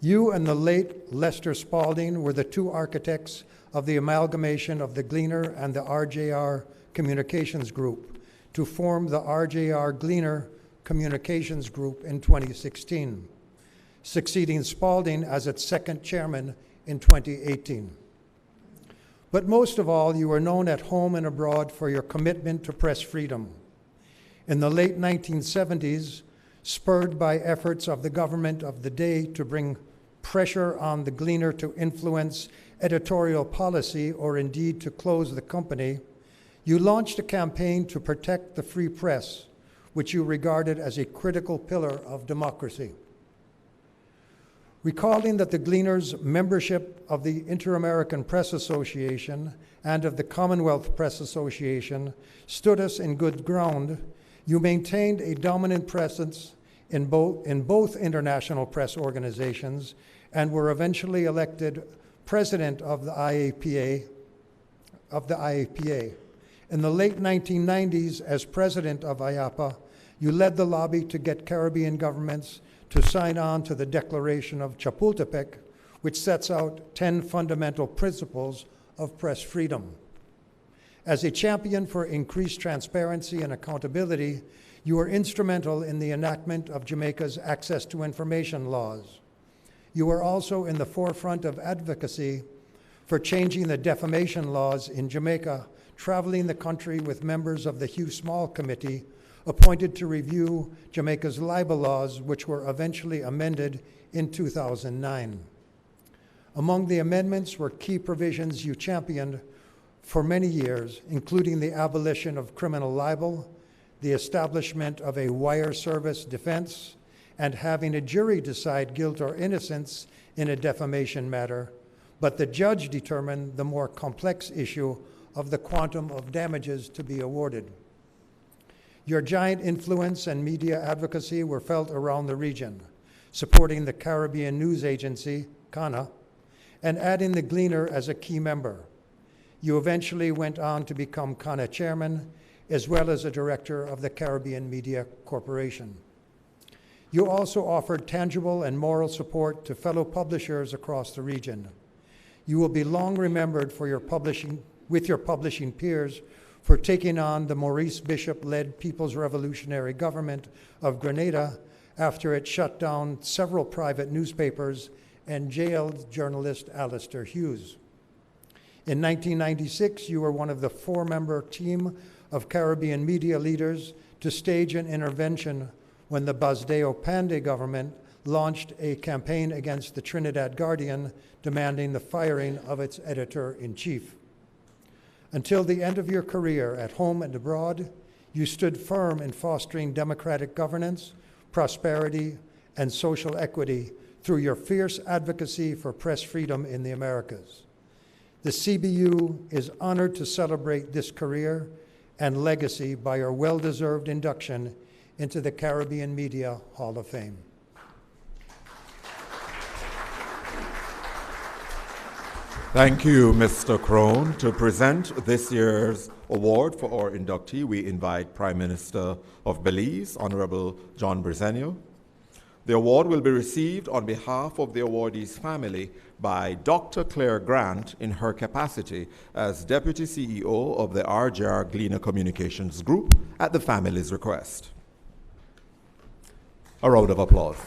Speaker 10: You and the late Lester Spalding were the 2 architects of the amalgamation of the Gleaner and the RJR Communications Group to form the RJR Gleaner Communications Group in 2016, succeeding Spalding as its second chairman in 2018. But most of all, you are known at home and abroad for your commitment to press freedom. In the late 1970s, spurred by efforts of the government of the day to bring pressure on the Gleaner to influence editorial policy or indeed to close the company, you launched a campaign to protect the free press, which you regarded as a critical pillar of democracy. Recalling that the Gleaners' membership of the Inter-American Press Association and of the Commonwealth Press Association stood us in good ground, you maintained a dominant presence in both international press organizations and were eventually elected president of the IAPA. In the late 1990s, as president of IAPA, you led the lobby to get Caribbean governments to sign on to the Declaration of Chapultepec, which sets out 10 fundamental principles of press freedom. As a champion for increased transparency and accountability, you were instrumental in the enactment of Jamaica's access to information laws. You were also in the forefront of advocacy for changing the defamation laws in Jamaica, traveling the country with members of the Hugh Small Committee appointed to review Jamaica's libel laws, which were eventually amended in 2009. Among the amendments were key provisions you championed for many years, including the abolition of criminal libel, the establishment of a wire service defense, and having a jury decide guilt or innocence in a defamation matter, but the judge determined the more complex issue of the quantum of damages to be awarded. Your giant influence and media advocacy were felt around the region, supporting the Caribbean News Agency, CANA, and adding the Gleaner as a key member. You eventually went on to become CANA chairman, as well as a director of the Caribbean Media Corporation. You also offered tangible and moral support to fellow publishers across the region. You will be long remembered for your publishing peers for taking on the Maurice Bishop-led People's Revolutionary Government of Grenada after it shut down several private newspapers and jailed journalist Alistair Hughes. In 1996, you were one of the 4-member team of Caribbean media leaders to stage an intervention when the Basdeo Panday government launched a campaign against the Trinidad Guardian demanding the firing of its editor-in-chief. Until the end of your career at home and abroad, you stood firm in fostering democratic governance, prosperity, and social equity through your fierce advocacy for press freedom in the Americas. The CBU is honored to celebrate this career and legacy by your well-deserved induction into the Caribbean Media Hall of Fame.
Speaker 7: Thank you, Mr. Crone. To present this year's award for our inductee, we invite Prime Minister of Belize, Honorable John Bresenio. The award will be received on behalf of the awardee's family by Dr. Claire Grant in her capacity as Deputy CEO of the RJR Gleaner Communications Group at the family's request. A round of applause.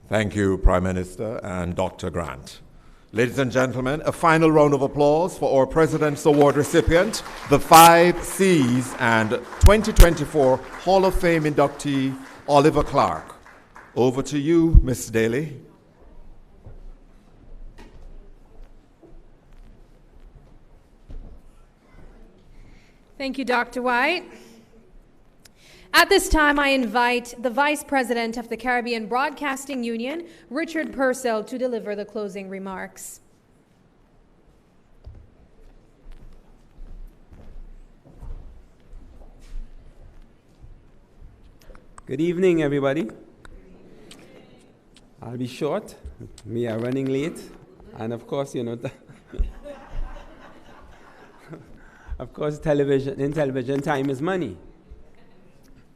Speaker 7: Thank you, Prime Minister and Dr. Grant. Ladies and gentlemen, a final round of applause for our President's Award recipient, the 5 C's and 2024 Hall of Fame inductee, Oliver Clark. Over to you, Ms. Daly.
Speaker 2: Thank you, Dr. White. At this time, I invite the Vice President of the Caribbean Broadcasting Union, Richard Purcell, to deliver the closing remarks.
Speaker 11: Good evening, everybody. I'll be short. We are running late. And of course, of course, in television, time is money.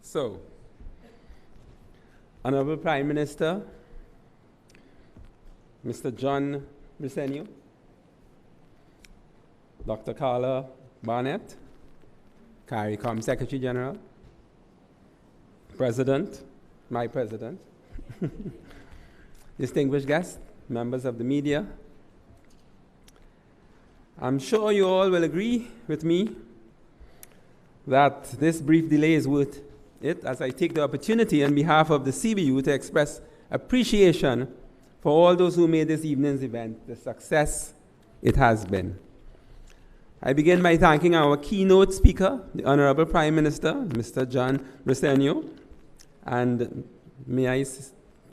Speaker 11: So, Honorable Prime Minister, Mr. John Briceño, Dr. Carla Barnett, CARICOM Secretary General, President, my President, distinguished guests, members of the media, I'm sure you all will agree with me that this brief delay is worth it, as I take the opportunity on behalf of the CBU to express appreciation for all those who made this evening's event the success it has been. I begin by thanking our keynote speaker, the Honorable Prime Minister, Mr. John Briceño, and may I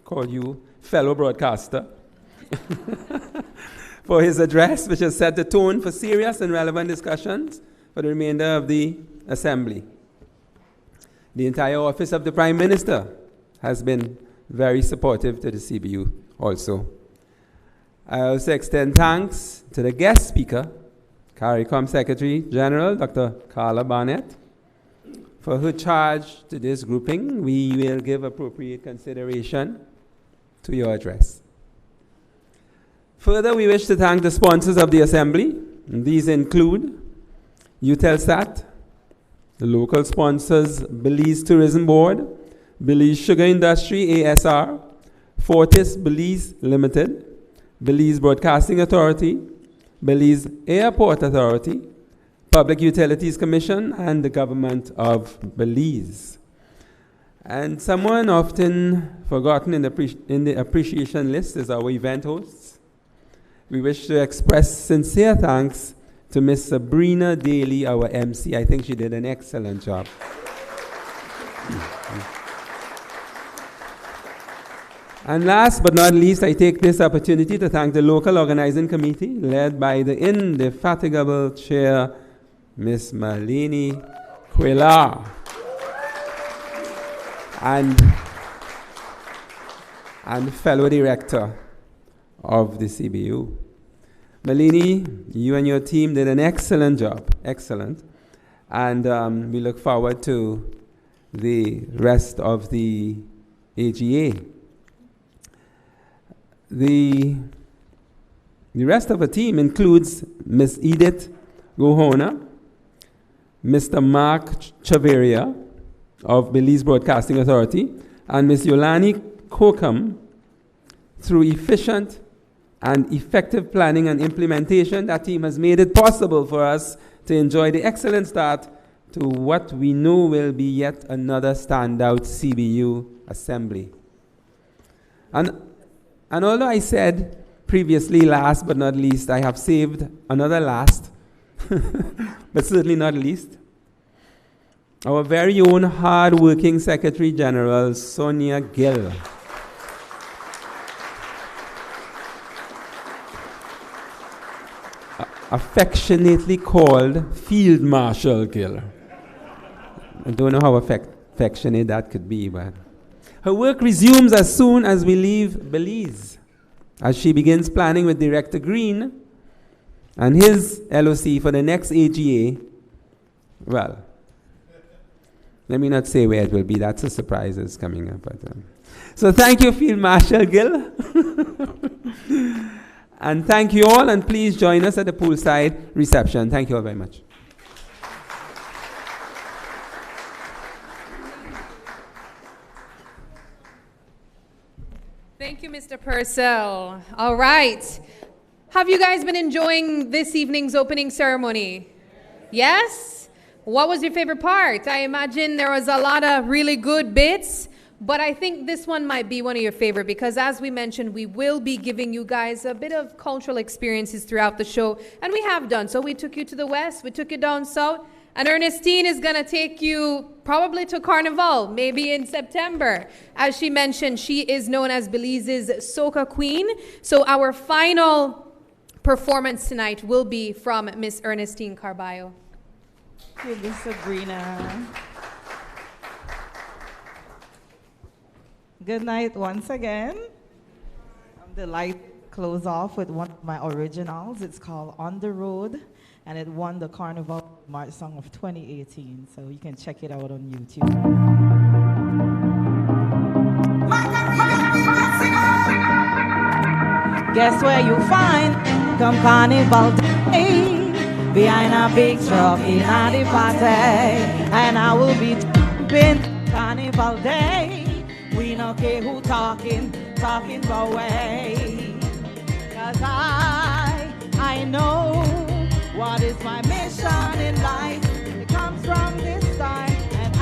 Speaker 11: call you fellow broadcaster, for his address, which has set the tone for serious and relevant discussions for the remainder of the Assembly. The entire office of the Prime Minister has been very supportive to the CBU also. I also extend thanks to the guest speaker, CARICOM Secretary General, Dr. Carla Barnett, for her charge to this grouping. We will give appropriate consideration to your address. Further, we wish to thank the sponsors of the Assembly. And these include Eutelsat, the local sponsors, Belize Tourism Board, Belize Sugar Industry, ASR, Fortis Belize Limited, Belize Broadcasting Authority, Belize Airport Authority, Public Utilities Commission, and the Government of Belize. And someone often forgotten in the appreciation list is our event hosts. We wish to express sincere thanks to Ms. Sabrina Daly, our MC. I think she did an excellent job. And last but not least, I take this opportunity to thank the local organizing committee, led by the indefatigable chair, Ms. Malini Quillar, and fellow director of the CBU. Malini, you and your team did an excellent job, excellent. And we look forward to the rest of the AGA. The rest of the team includes Ms. Edith Gohona, Mr. Mark Chaveria of Belize Broadcasting Authority, and Ms. Yolani Kokam. Through efficient and effective planning and implementation, that team has made it possible for us to enjoy the excellent start to what we know will be yet another standout CBU assembly. And although I said previously last but not least, I have saved another last, but certainly not least, our very own hard-working Secretary General, Sonia Gill. Affectionately called Field Marshal Gill. I don't know how affectionate that could be, but her work resumes as soon as we leave Belize, as she begins planning with Director Green and his LOC for the next AGA. Well, let me not say where it will be. That's a surprise that's coming up. But, so thank you, Field Marshal Gill. And thank you all, and please join us at the poolside reception. Thank you all very much.
Speaker 2: Thank you, Mr. Purcell. All right. Have you guys been enjoying this evening's opening ceremony? Yes? What was your favorite part? I imagine there was a lot of really good bits, but I think this one might be one of your favorite because as we mentioned, we will be giving you guys a bit of cultural experiences throughout the show, and we have done. So we took you to the west, we took you down south, and Ernestine is gonna take you probably to Carnival, maybe in September. As she mentioned, she is known as Belize's soca queen. So our final performance tonight will be from Miss Ernestine Carballo.
Speaker 4: Thank you, Sabrina. Good night once again. I'm delighted to close off with one of my originals. It's called On the Road, and it won the Carnival March Song of 2018, so you can check it out on YouTube. Guess where you find come Carnival Day, behind a big truck in a party, and I will be jumping Carnival Day. We no care who talking the way, 'cause I know what is my mission in life. It comes from this time, and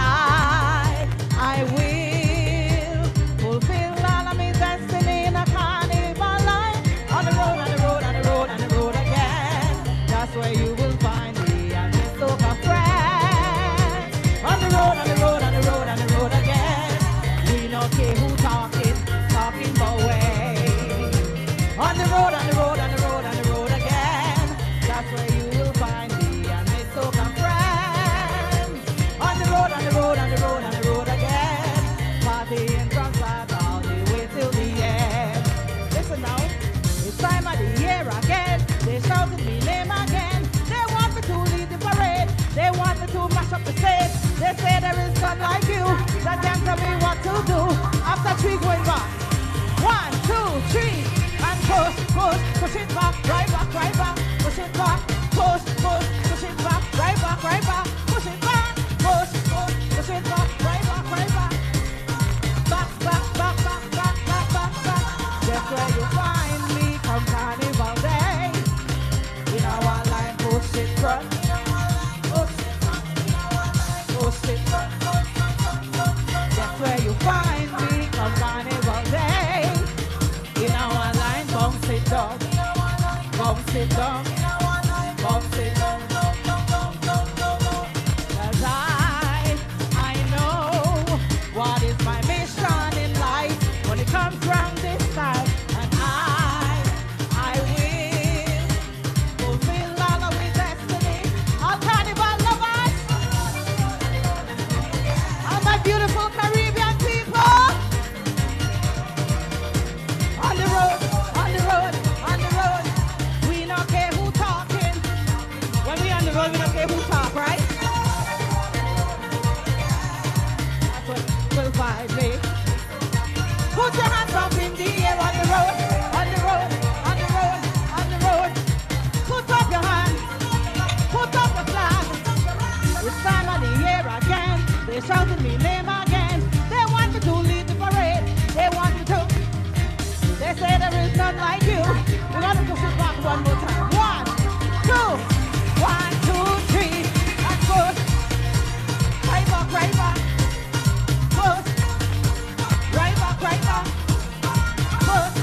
Speaker 4: I will fulfill all of my destiny in a carnival life. On the road, on the road, on the road, on the road again. That's where you will find me and my soca friends. On the road, on the road, on the road, on the road again. We don't care who talking the way. On the road, on the road, on the road, on the road again. That's where you will find me and my soca friends. On the road, on the road, on the road, on the road again. Partying from start all the way till the end. Listen now, it's time of the year again. They shouted me name again. They want me to lead the parade. They want me to mash up the stage. They say there is none like you that can tell me what to do. After three going back, 1, 2, 3, and push it back, right back, push it back, push it back, right back, push it back, push it back, right back, back. That's where you find me come Carnival Day. In our line, push it front, push it front. That's where you find me come Carnival Day. In our line, bounce it down, bounce it down, bounce it down. 'Cause I know what is my mission in life when it comes round this time, and I will fulfill all of my destiny. All carnival lovers, all my beautiful Caribbean people. On the road, on the road, on the road. We don't care who talking. When we on the road, we don't care who talk, right? That's what will find me. Put your hands up in the air on the road, on the road, on the road, on the road. Put up your hands, put up the flag. It's time of the year again. They shouted me name again. They want me to lead the parade. They want me to. They say there is none like you. We're gonna push it back one more time. 1, 2, 1, 2, 3, and push. Right back, right back. Push. Right back, right back. Push.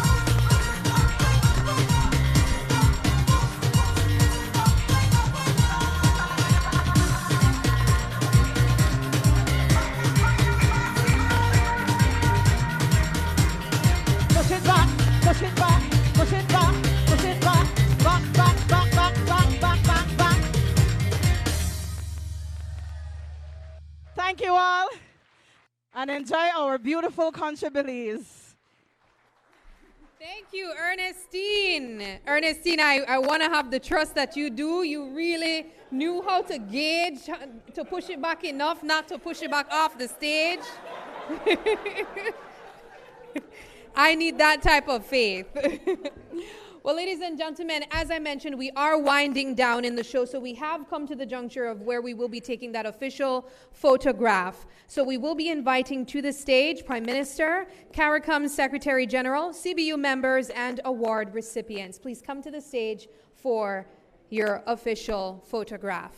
Speaker 4: Push it back, push it back, push it back, push it back, back. Thank you all, and enjoy our beautiful country Belize.
Speaker 2: Thank you, Ernestine. Ernestine, I want to have the trust that you do. You really knew how to gauge, to push it back enough not to push it back off the stage. I need that type of faith. Well, ladies and gentlemen, as I mentioned, we are winding down in the show, so we have come to the juncture of where we will be taking that official photograph. So we will be inviting to the stage Prime Minister, CARICOM's Secretary General, CBU members, and award recipients. Please come to the stage for your official photograph.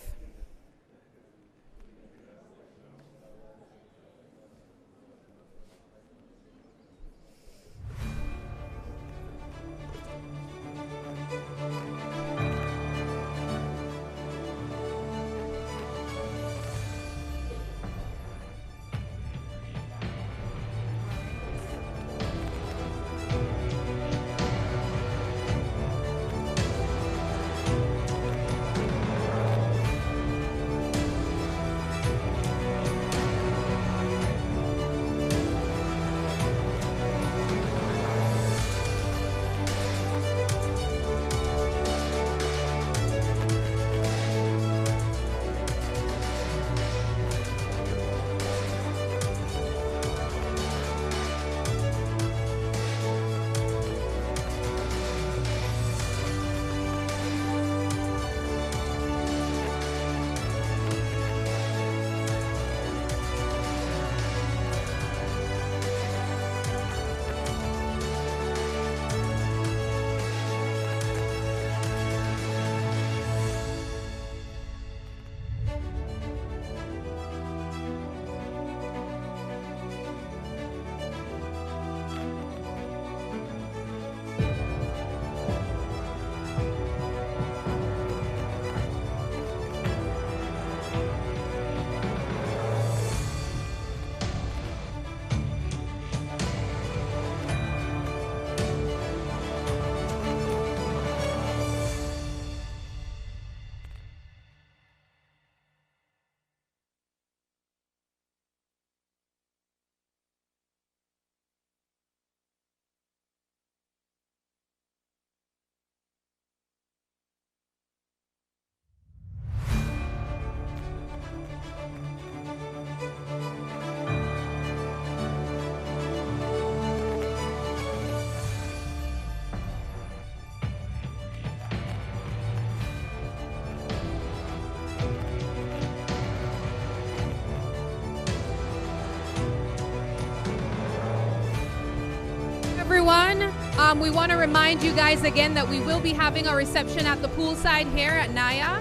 Speaker 2: Everyone, we want to remind you guys again that we will be having a reception at the poolside here at Naya.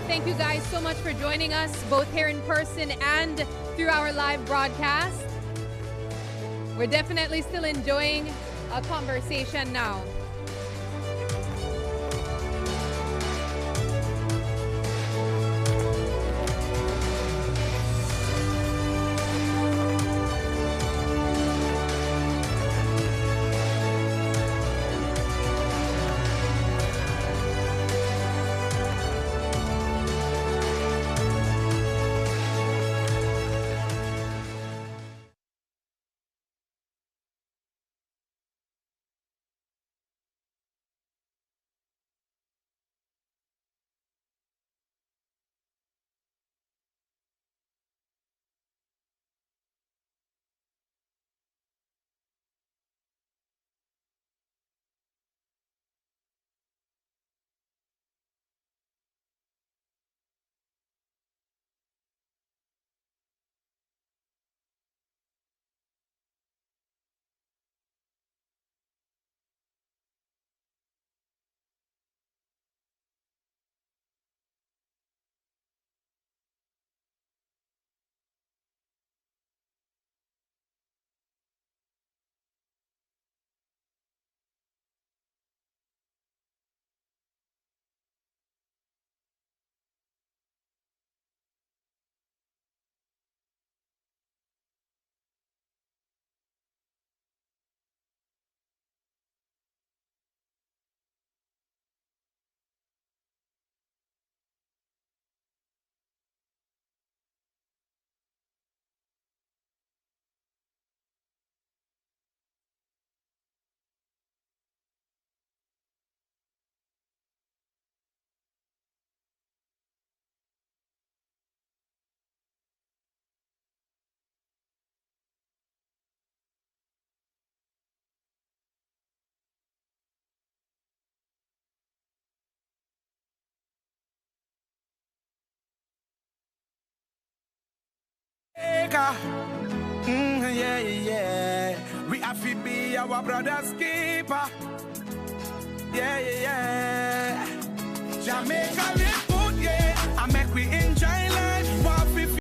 Speaker 2: Thank you guys so much for joining us, both here in person and through our live broadcast. We're definitely still enjoying a conversation now.
Speaker 12: Jamaica. Yeah, yeah. We have to be our brother's keeper. Yeah, yeah. Jamaica.